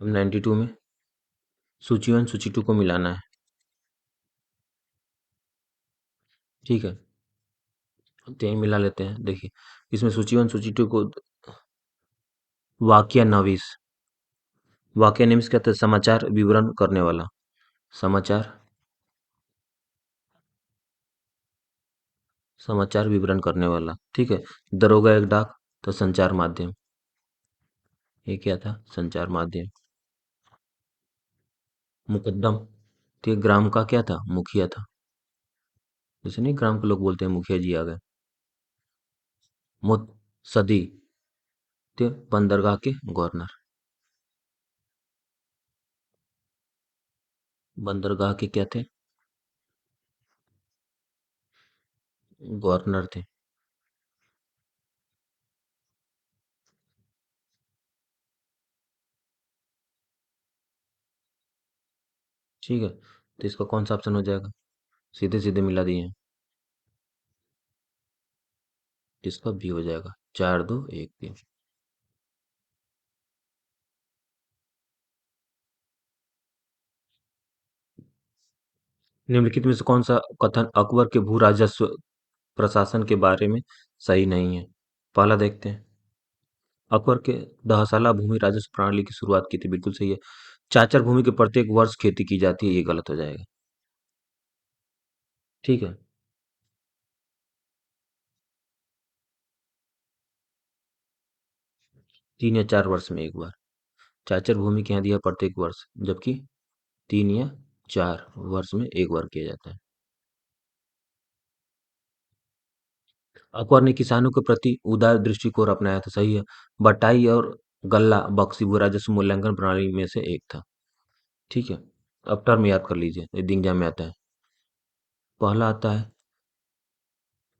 अब 92 में सूची वन सूची टू को मिलाना है। ठीक है, तो यही मिला लेते हैं। देखिए, इसमें सूची वन सूची टू को वाक्य नवीस, वाक्य नवीस कहते हैं समाचार विवरण करने वाला, समाचार समाचार विवरण करने वाला, ठीक है। दरोगा एक डाक, तो संचार माध्यम। ये क्या था? संचार माध्यम। मुकद्दम, तो ये ग्राम का क्या था? मुखिया था। जैसे नहीं ग्राम के लोग बोलते हैं मुखिया जी आ गए। मुत्सदी, तो बंदरगाह के गवर्नर। बंदरगाह के क्या थे? गवर्नर थे। ठीक है, तो इसका कौन सा ऑप्शन हो जाएगा? सीधे सीधे मिला दिए हैं, इसका भी हो जाएगा। 4 2 1 3। निम्नलिखित में से कौन सा कथन अकबर के भू राजस्व प्रशासन के बारे में सही नहीं है? पहला देखते हैं। अकबर के दहसाला भूमि राजस्व प्रणाली की शुरुआत की थी, बिल्कुल सही है। चाचर भूमि के प्रत्येक वर्ष खेती की जाती है, ये गलत हो जाएगा। ठीक है। 3 या 4 वर्ष में एक बार। चाचर भूमि के यहाँ दिया प्रत्येक वर्ष, जबकि 3 या 4 वर्ष में एक बार किया जाता है। अकबर ने किसानों के प्रति उदार दृष्टिकोण अपनाया था, सही है। बटाई और गल्ला बक्सी भू राजस्व मूल्यांकन प्रणाली में से एक था। ठीक है। अब टर्म याद कर लीजिए, ये दिन एग्जाम में आता है। पहला आता है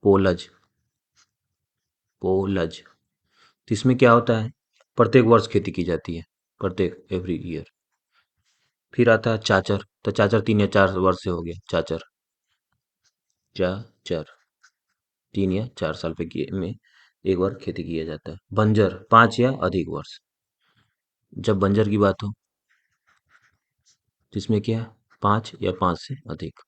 पोलज। पोलज, तो इसमें क्या होता है? प्रत्येक वर्ष खेती की जाती है, प्रत्येक एवरी ईयर। फिर आता है चाचर, तो चाचर 3 या 4 वर्ष से हो गया चाचर। चाचर 3 या 4 साल पे किए में एक बार खेती किया जाता है। बंजर 5 या अधिक वर्ष। जब बंजर की बात हो, तो इसमें क्या है? 5 या 5 से अधिक।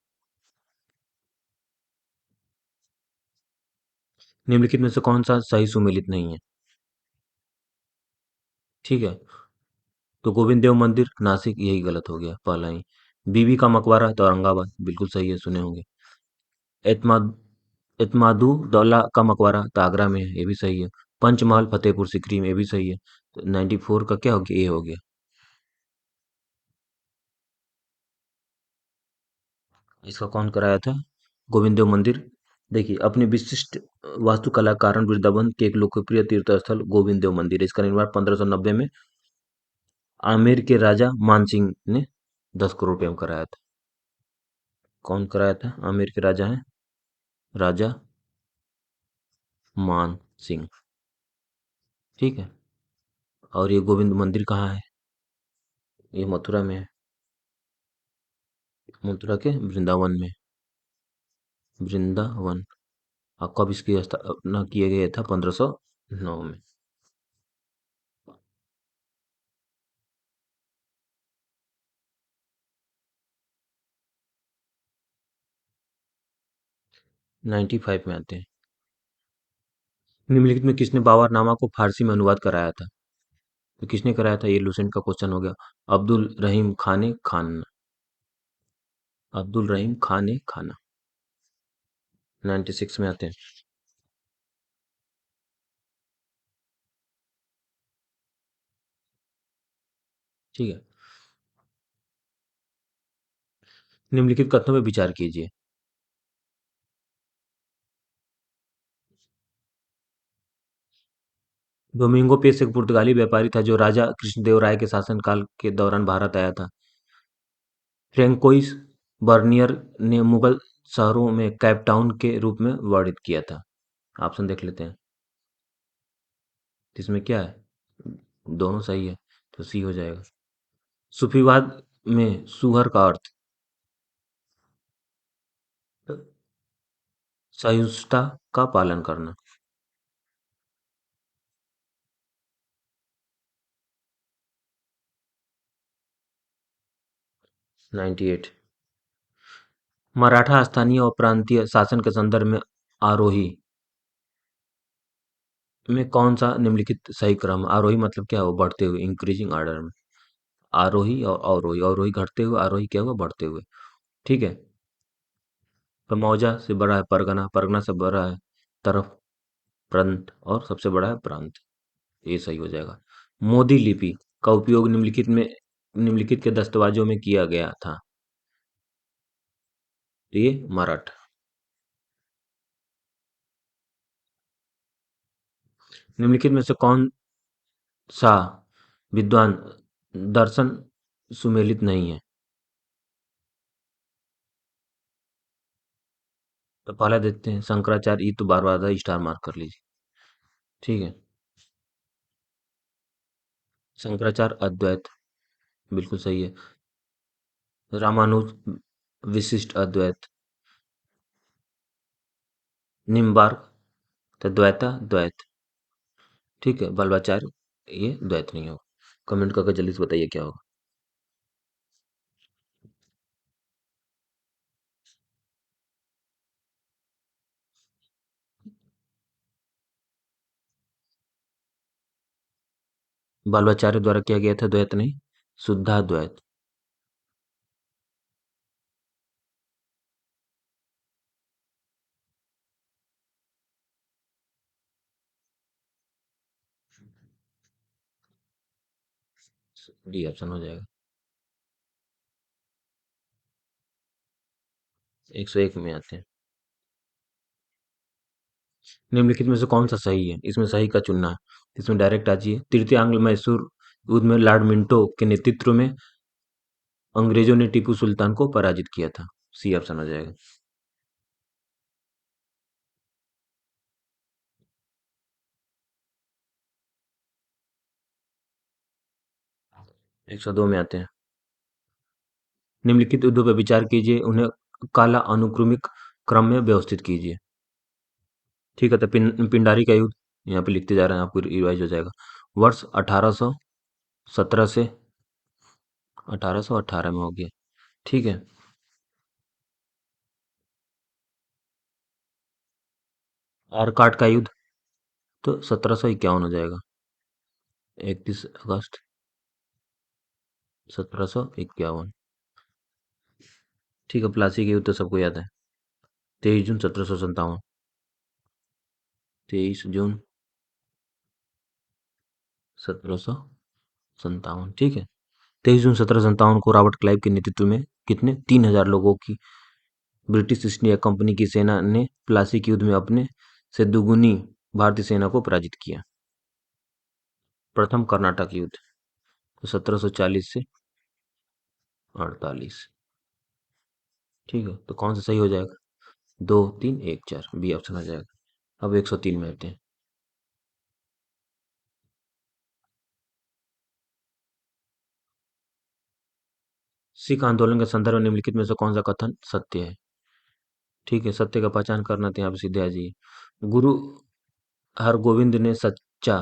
निम्नलिखित में से कौन सा सही सुमेलित नहीं है? ठीक है, तो गोविंद देव मंदिर नासिक, यही गलत हो गया पहला ही। बीबी का मकबरा तो औरंगाबाद, बिल्कुल सही है, सुने होंगे। एतमाद एतमादु दौला का मकबरा तो आगरा में है, ये भी सही है। पंचमहल फतेहपुर सीकरी में, ये भी सही है। तो 94 का क्या हो गया? ये हो गया। इसका कौन कराया था? गोविंद देव मंदिर। देखिए, अपने विशिष्ट वास्तुकला के कारण वृंदावन के एक लोकप्रिय तीर्थ स्थल गोविंद देव मंदिर है। इसका निर्माण 1590 में आमेर के राजा मानसिंह ने 10 करोड़ रुपए में कराया था। कौन कराया था? आमेर के राजा हैं, राजा मान सिंह। ठीक है। और ये गोविंद मंदिर कहाँ है? ये मथुरा में है, मथुरा के वृंदावन में। वृंदावन। और कब इसकी स्थापना किया गया था? 1509 में। 95 में आते हैं। निम्नलिखित में किसने बाबरनामा को फारसी में अनुवाद कराया था? तो किसने कराया था? ये लुसेंट का क्वेश्चन हो गया। अब्दुल रहीम खाने खान। अब्दुल रहीम खाने खाना। 96 में आते हैं। ठीक है। निम्नलिखित कथनों पर विचार कीजिए। डोमिंगो पेस एक पुर्तगाली व्यापारी था जो राजा कृष्णदेवराय के शासनकाल के दौरान भारत आया था। फ्रैंकोइस बर्नियर ने मुगल शहरों में कैप टाउन के रूप में वर्णित किया था। ऑप्शन देख लेते हैं। इसमें क्या है? दोनों सही है, तो सी हो जाएगा। सूफीवाद में सूहर का अर्थ सहिष्णुता का पालन करना। 98। मराठा स्थानीय और प्रांतीय शासन के संदर्भ में आरोही में कौन सा निम्नलिखित सही क्रम? आरोही मतलब क्या हो? बढ़ते हुए, इंक्रीजिंग ऑर्डर में। आरोही और अवरोही, अवरोही घटते हुए, आरोही क्या हुआ? बढ़ते हुए। ठीक है। तो मौजा से बड़ा है परगना, परगना से बड़ा है तरफ, प्रांत, और सबसे बड़ा है प्रांत। ये सही हो जाएगा। मोदी लिपि का उपयोग निम्नलिखित के दस्तावेजों में किया गया था। तो ये मराठ। निम्नलिखित में से कौन सा विद्वान दर्शन सुमेलित नहीं है? तो पहला देखते हैं शंकराचार्य, ये तो बार बार था, स्टार मार्क कर लीजिए। ठीक है। शंकराचार्य अद्वैत, बिल्कुल सही है। रामानुज विशिष्ट अद्वैत। निम्बार्क तो द्वैता द्वैत। ठीक है। बल्बाचार्य, ये द्वैत नहीं होगा। कमेंट करके जल्दी से बताइए क्या होगा। बल्बाचार्य द्वारा किया गया था, द्वैत नहीं, शुद्धाद्वैत। डी ऑप्शन हो जाएगा। 101 में आते हैं। निम्नलिखित में से कौन सा सही है? इसमें सही का चुनना है। इसमें डायरेक्ट आ जाइए। तृतीय आंग्ल मैसूर युद्ध में लॉर्ड मिंटो के नेतृत्व में अंग्रेजों ने टीपू सुल्तान को पराजित किया था। सी ऑप्शन आ जाएगा। 102 में आते हैं। निम्नलिखित युद्धों पर विचार कीजिए, उन्हें काला अनुक्रमिक क्रम में व्यवस्थित कीजिए। ठीक है। तो पिंडारी का युद्ध यहाँ पे लिखते जा रहे हैं, आपको रिवाइज हो जाएगा। वर्ष 1817 से 1818 में हो गया। ठीक है। आरकाट का युद्ध तो 1751 हो जाएगा। 31 अगस्त 1751। ठीक है। प्लासी के युद्ध तो सबको याद है। 23 जून 1757। 23 जून 1757। ठीक है। 23 जून 1757 को रॉबर्ट क्लाइव के नेतृत्व में कितने 3000 लोगों की ब्रिटिश ईस्ट इंडिया कंपनी की सेना ने प्लासी के युद्ध में अपने से दुगुनी भारतीय सेना को पराजित किया। प्रथम कर्नाटक युद्ध तो 1740 से 48। ठीक है। तो कौन सा सही हो जाएगा? 2 3 1 4, बी ऑप्शन आ जाएगा। अब 103 में आते हैं। सिख आंदोलन के संदर्भ में निम्नलिखित में से कौन सा कथन सत्य है? ठीक है। सत्य का पहचान करना तो यहाँ पे सीधे आ जाइए। गुरु हरगोविंद ने सच्चा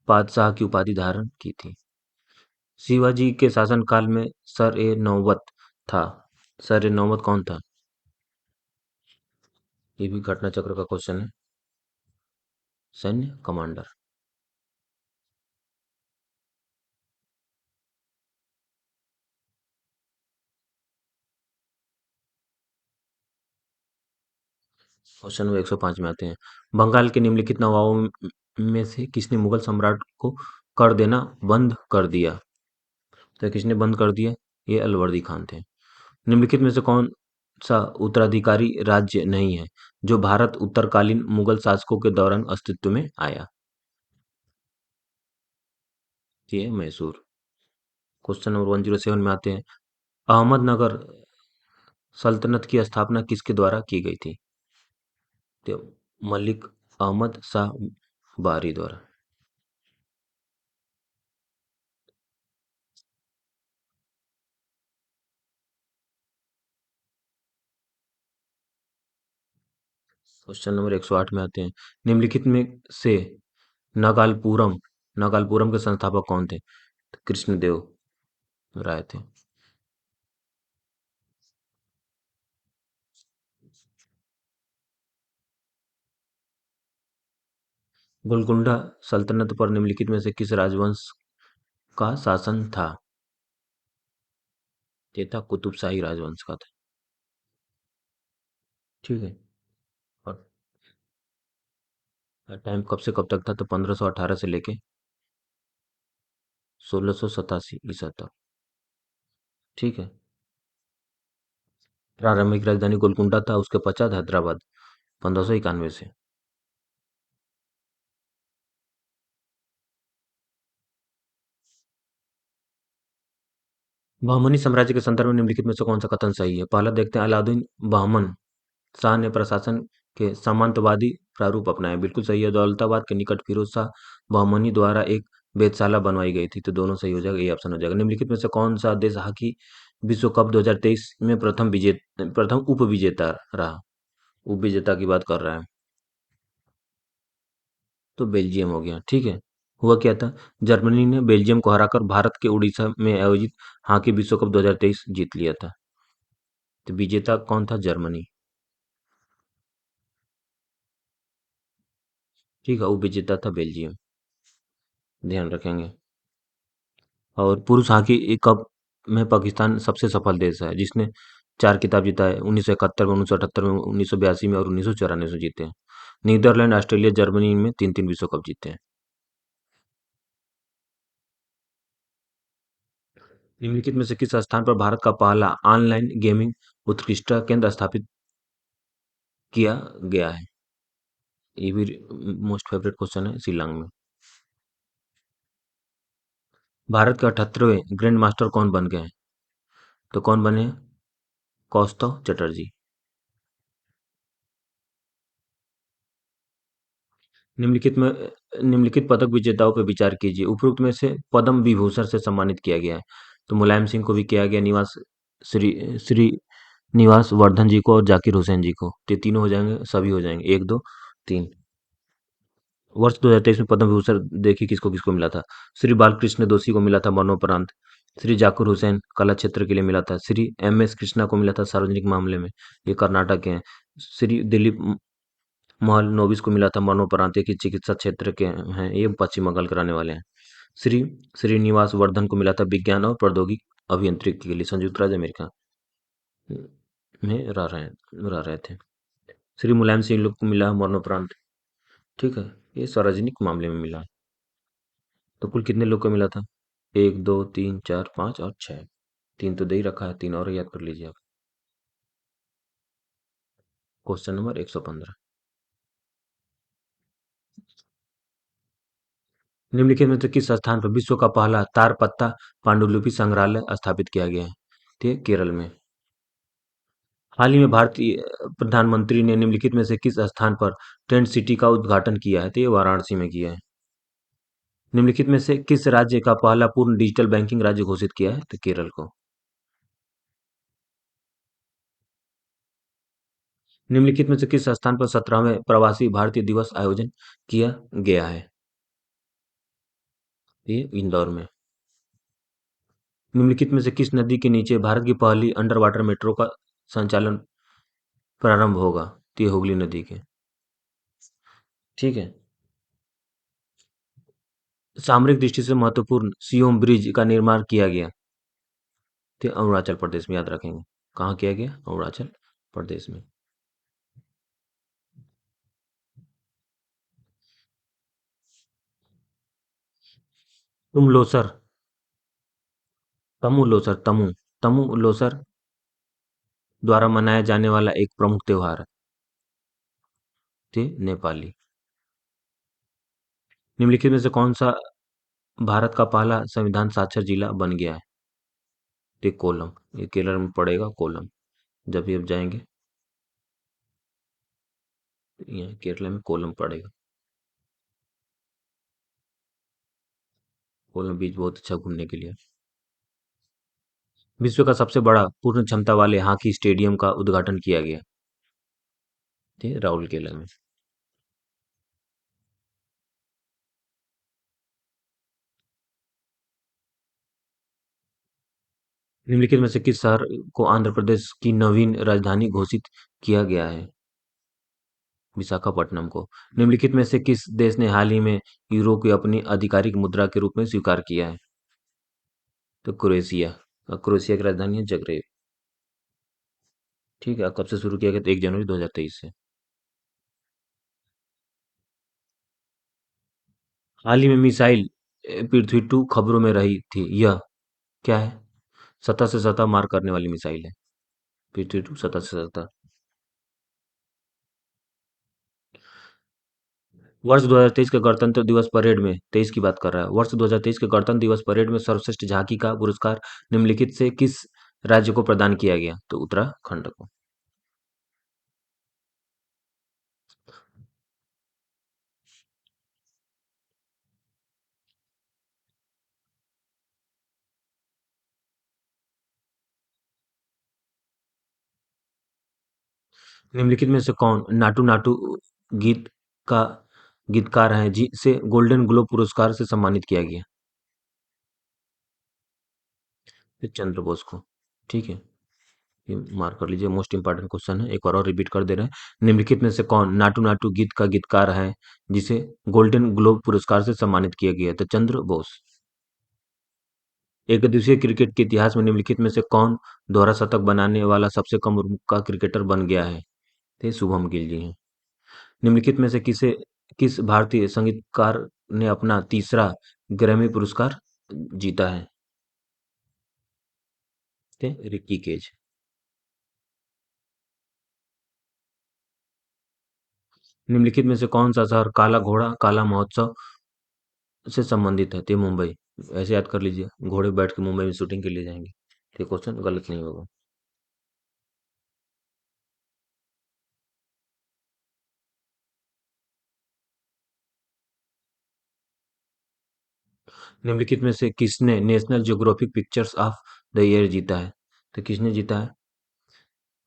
पातशाह की उपाधि धारण की थी। शिवाजी के शासनकाल में सर ए नौबत था। सर ए नौबत कौन था? ये भी घटना चक्र का क्वेश्चन है। सैन्य कमांडर। क्वेश्चन नंबर 105 में आते हैं। बंगाल के निम्नलिखित नवाबों में से किसने मुगल सम्राट को कर देना बंद कर दिया? तो किसने बंद कर दिया? ये अलवर्दी खान थे। निम्नलिखित में से कौन सा उत्तराधिकारी राज्य नहीं है जो भारत उत्तरकालीन मुगल शासकों के दौरान अस्तित्व में आया? ये है मैसूर। क्वेश्चन नंबर 107 में आते हैं। अहमदनगर सल्तनत की स्थापना किसके द्वारा की गई थी? तो मलिक अहमद शाह बारी द्वारा। क्वेश्चन नंबर 108 में आते हैं। निम्नलिखित में से नगालपुरम नगालपुरम के संस्थापक कौन थे? तो कृष्णदेव राय थे। गोलकुंडा सल्तनत पर निम्नलिखित में से किस राजवंश का शासन था? ये था कुतुब शाही राजवंश का था। ठीक है। और टाइम कब से कब तक था? तो 1518 से लेके 1687 ईसा तक। ठीक है। प्रारंभिक राजधानी गोलकुंडा था, उसके पश्चात हैदराबाद 1591 से। बहमनी साम्राज्य के संदर्भ में निम्नलिखित में से कौन सा कथन सही है? पहला देखते हैं, अलाउद्दीन बहमन शाह ने प्रशासन के सामंतवादी प्रारूप अपनाए। बिल्कुल सही है। दौलताबाद के निकट फिरोज शाह बहमनी द्वारा एक वेधशाला बनवाई गई थी। तो दोनों सही हो जाएगा, ये ऑप्शन हो जाएगा। निम्नलिखित में से कौन सा देश हॉकी विश्व कप 2023 में प्रथम उप विजेता रहा? उप विजेता की बात कर रहा है तो बेल्जियम हो गया। ठीक है। हुआ क्या था? जर्मनी ने बेल्जियम को हराकर भारत के उड़ीसा में आयोजित हॉकी विश्व कप 2023 जीत लिया था। तो विजेता कौन था? जर्मनी। ठीक है, उपविजेता था बेल्जियम। ध्यान रखेंगे। और पुरुष हॉकी कप में पाकिस्तान सबसे सफल देश है, जिसने 4 खिताब जीता है। 1971 में, 1978 में, 1982 में और 1994 में जीते हैं। नीदरलैंड, ऑस्ट्रेलिया, जर्मनी में 3-3 विश्व कप जीते हैं। निम्नलिखित में से किस स्थान पर भारत का पहला ऑनलाइन गेमिंग उत्कृष्टता केंद्र स्थापित किया गया है? ये भी मोस्ट फेवरेट क्वेश्चन है। शिलांग में। भारत के 78वें ग्रैंड मास्टर कौन बन गए हैं? तो कौन बने हैं? कौस्तव चटर्जी। निम्नलिखित में निम्नलिखित पदक विजेताओं पर विचार कीजिए। उपरोक्त में से पद्म विभूषण से सम्मानित किया गया है। तो मुलायम सिंह को भी किया गया, निवास श्री श्री निवास वर्धन जी को और जाकिर हुसैन जी को। तो ये तीनों हो जाएंगे, सभी हो जाएंगे। एक, दो, तीन। वर्ष 2023 में पद्म विभूषण देखिए किसको किसको मिला था। श्री बालकृष्ण दोषी को मिला था मरणोपरांत। श्री जाकिर हुसैन कला क्षेत्र के लिए मिला था। श्री एम एस कृष्णा को मिला था सार्वजनिक मामले में, ये कर्नाटक के हैं। श्री दिलीप महल नोबिस को मिला था मरणोपरांत, ये कि चिकित्सा क्षेत्र के हैं, ये पश्चिम बंगाल के रहने वाले हैं। श्री श्रीनिवास वर्धन को मिला था विज्ञान और प्रौद्योगिकी अभियांत्रिकी के लिए, संयुक्त राज्य अमेरिका में रह रहे थे। श्री मुलायम सिंह को मिला मरणोपरांत। ठीक है। ये सार्वजनिक मामले में मिला। तो कुल कितने लोग को मिला था? एक, दो, तीन, चार, पाँच और छः। तीन तो दे ही रखा है, तीन और याद कर लीजिए आप। Question number 115। निम्नलिखित में से किस स्थान पर विश्व का पहला तारपत्ता पांडुलिपि संग्रहालय स्थापित किया गया है? ठीक, केरल में। हाल ही में भारतीय प्रधानमंत्री ने निम्नलिखित में से किस स्थान पर टेंट सिटी का उद्घाटन किया है? तो ये वाराणसी में किया है। निम्नलिखित में से किस राज्य का पहला पूर्ण डिजिटल बैंकिंग राज्य घोषित किया है? तो केरल को। निम्नलिखित में से किस स्थान पर 17वें प्रवासी भारतीय दिवस आयोजन किया गया है? ये इंदौर में। निम्नलिखित में से किस नदी के नीचे भारत की पहली अंडर वाटर मेट्रो का संचालन प्रारंभ होगा? तो ये हुगली नदी के। ठीक है। सामरिक दृष्टि से महत्वपूर्ण सियोम ब्रिज का निर्माण किया गया? तो अरुणाचल प्रदेश में, याद रखेंगे। कहाँ किया गया? अरुणाचल प्रदेश में। तुम लोसर, तमु लोसर, तमु तमु लोसर द्वारा मनाया जाने वाला एक प्रमुख त्योहार है। थे नेपाली। निम्नलिखित में से कौन सा भारत का पहला संविधान साक्षर जिला बन गया है? तो कोलम। ये केरल में पड़ेगा, कोलम। जब भी आप जाएंगे, यहाँ केरला में कोलम पड़ेगा। कोलम बीच बहुत अच्छा घूमने के लिए। विश्व का सबसे बड़ा पूर्ण क्षमता वाले हॉकी स्टेडियम का उद्घाटन किया गया? थे राउरकेला में। निम्नलिखित में से किस शहर को आंध्र प्रदेश की नवीन राजधानी घोषित किया गया है? विशाखापट्टनम को। निम्नलिखित में से किस देश ने हाल ही में यूरो को अपनी आधिकारिक मुद्रा के रूप में स्वीकार किया है? तो क्रोएशिया। और क्रोएशिया की राजधानी है जगरेब। ठीक है, कब से शुरू किया गया? तो 1 जनवरी 2023 से। हाल ही में मिसाइल पृथ्वी टू खबरों में रही थी, यह क्या है? सतह से सतह मार करने वाली मिसाइल है। पृथ्वी टू सतह से सतह। वर्ष 2023 के गणतंत्र दिवस परेड में 23 की बात कर रहा है। वर्ष 2023 के गणतंत्र दिवस परेड में सर्वश्रेष्ठ झांकी का पुरस्कार निम्नलिखित से किस राज्य को प्रदान किया गया? तो उत्तराखंड को। निम्नलिखित में से कौन नाटू नाटू गीत का गीतकार है जिसे गोल्डन ग्लोब पुरस्कार से सम्मानित किया गया? फिर चंद्र बोस को। ठीक है, ये मार्क कर लीजिए, मोस्ट इंपॉर्टेंट क्वेश्चन है। एक बार और रिपीट कर दे रहे हैं। निम्नलिखित में से कौन नाटू नाटू गीत का गीतकार है जिसे गोल्डन ग्लोब पुरस्कार से सम्मानित किया गया? तो चंद्र बोस। एक दिवसीय क्रिकेट के इतिहास में निम्नलिखित में से कौन दोहरा शतक बनाने वाला सबसे कम उम्र का क्रिकेटर बन गया है? तो शुभम गिल जी हैं। निम्नलिखित में से किस भारतीय संगीतकार ने अपना तीसरा ग्रैमी पुरस्कार जीता है? थे रिकी केज। निम्नलिखित में से कौन सा शहर काला घोड़ा काला महोत्सव से संबंधित है? तो मुंबई। ऐसे याद कर लीजिए, घोड़े बैठ के मुंबई में शूटिंग के लिए जाएंगे। ये क्वेश्चन गलत नहीं होगा। निम्नलिखित में से किसने national geographic pictures of the year जीता है? तो किसने जीता है?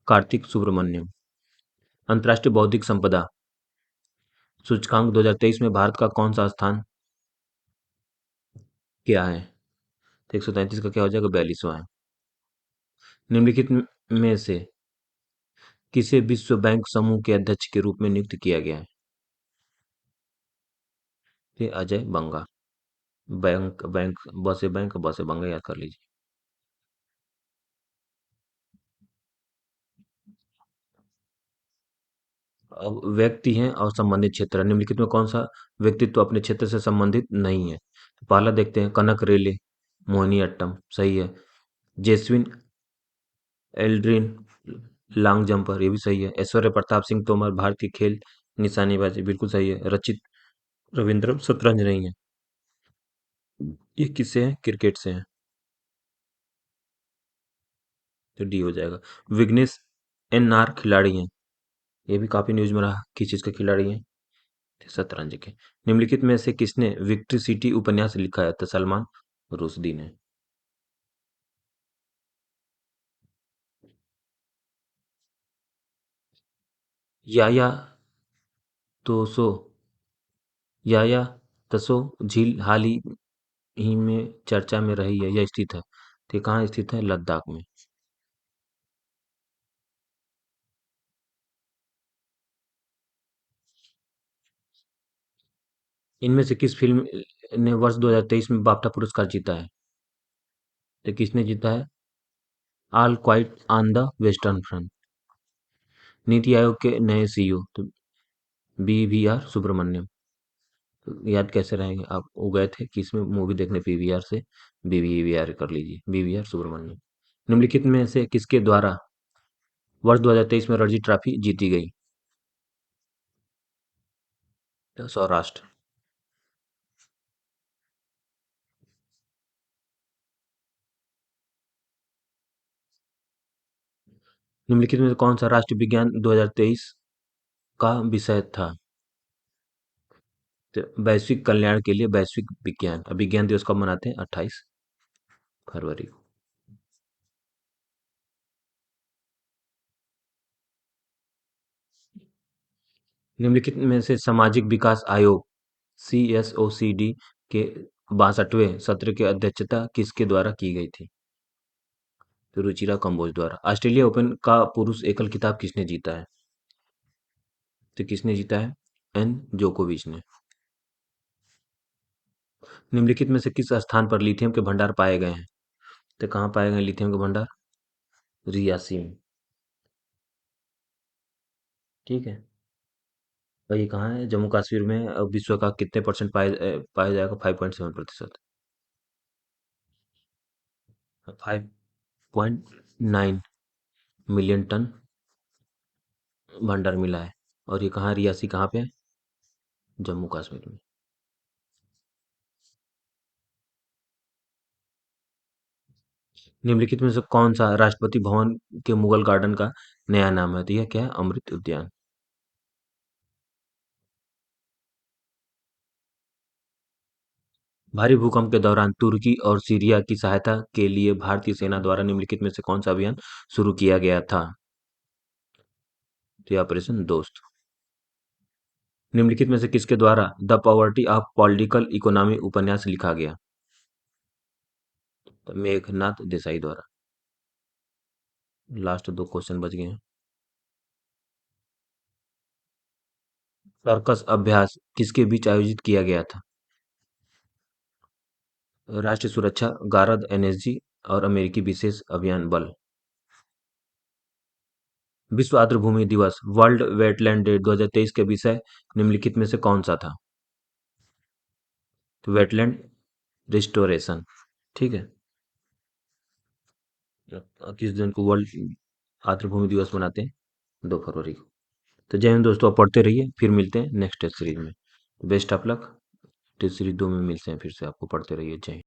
कार्तिक सुब्रमण्यम। अंतर्राष्ट्रीय बौद्धिक संपदा सूचकांक 2023 में भारत का कौन सा स्थान क्या है? तो 133 का क्या हो जाएगा? 42वां है। निम्नलिखित में से किसे विश्व बैंक समूह के अध्यक्ष के रूप में नियुक्त किया गया है? ये अजय बंगा। बैंक बैंक बसे बैंक बसे बंगा याद कर लीजिए। अब व्यक्ति हैं और संबंधित क्षेत्र है। निम्नलिखित में कौन सा व्यक्तित्व अपने क्षेत्र से संबंधित नहीं है? तो पहला देखते हैं, कनक रेले मोहिनीअट्टम सही है। जेस्विन एल्ड्रिन लॉन्ग जंपर ये भी सही है। ऐश्वर्य प्रताप सिंह तोमर भारतीय खेल निशानेबाजी बिल्कुल सही है। रचित रविंद्रन शतरंज नहीं है। ये किससे है? क्रिकेट से है। तो डी हो जाएगा। विघ्नेश एनआर खिलाड़ी हैं, ये भी काफी न्यूज में रहा। किस चीज के खिलाड़ी हैं? शतरंज के। निम्नलिखित में से किसने विक्ट्री सिटी उपन्यास लिखा है? तो सलमान रुश्दी ने। याया तोसो याया तसो झील हाल ही में चर्चा में रही है, यह स्थित है। तो ये कहाँ स्थित है? लद्दाख में। इनमें से किस फिल्म ने वर्ष 2023 में बाफ्टा पुरस्कार जीता है? तो किसने जीता है? All quite on the western front. NITI Aayog के नए सीईओ तो BVR सुब्रमण्यम। तो याद कैसे रहेंगे आप? वो गए थे किसमें मूवी देखने? PVR से। BVR कर लीजिए, BVR सुब्रमण्यम। निम्नलिखित में से किसके द्वारा वर्ष 2023 में रणजी ट्रॉफी जीती गई? तो सौराष्ट्र। निम्नलिखित में से कौन सा राष्ट्रीय विज्ञान 2023 का विषय था? तो वैश्विक कल्याण के लिए वैश्विक विज्ञान। अब विज्ञान दिवस कब मनाते हैं? 28 फरवरी को। निम्नलिखित में से सामाजिक विकास आयोग CSOCD के 62वें सत्र की अध्यक्षता किसके द्वारा की गई थी? तो रुचिरा कंबोज द्वारा। ऑस्ट्रेलिया ओपन का पुरुष एकल खिताब किसने जीता है? तो किसने जीता है? एन जोकोविच ने। निम्नलिखित में से किस स्थान पर लिथियम के भंडार पाए गए हैं? तो कहाँ पाए गए लिथियम के भंडार? रियासी में। ठीक है। और ये कहाँ है? जम्मू कश्मीर में। विश्व का कितने परसेंट पाया जाएगा? 5.7%। 5.9 मिलियन टन भंडार मिला है। और ये कहाँ, रियासी कहाँ पे है? जम्मू कश्मीर में। निम्नलिखित में से कौन सा राष्ट्रपति भवन के मुगल गार्डन का नया नाम है? तो यह क्या है? अमृत उद्यान। भारी भूकंप के दौरान तुर्की और सीरिया की सहायता के लिए भारतीय सेना द्वारा निम्नलिखित में से कौन सा अभियान शुरू किया गया था? तो ये ऑपरेशन दोस्त। निम्नलिखित में से किसके द्वारा the poverty of political economy उपन्यास लिखा गया? तो मेघनाथ देसाई द्वारा। लास्ट दो क्वेश्चन बच गए हैं। सर्कस अभ्यास किसके बीच आयोजित किया गया था? राष्ट्रीय सुरक्षा गारद, एनएसजी और अमेरिकी विशेष अभियान बल। विश्व आर्द्रभूमि दिवस, वर्ल्ड वेटलैंड डे 2023 के विषय निम्नलिखित में से कौन सा था? तो वेटलैंड रिस्टोरेशन। ठीक है। किस दिन को वर्ल्ड आर्द्रभूमि दिवस मनाते हैं? 2 फरवरी को। तो जय हिंद दोस्तों, आप पढ़ते रहिए, फिर मिलते हैं नेक्स्ट टेस्ट सीरीज में। Best of luck. Test series 2 में मिलते हैं फिर से, आपको पढ़ते रहिए। जय हिंद।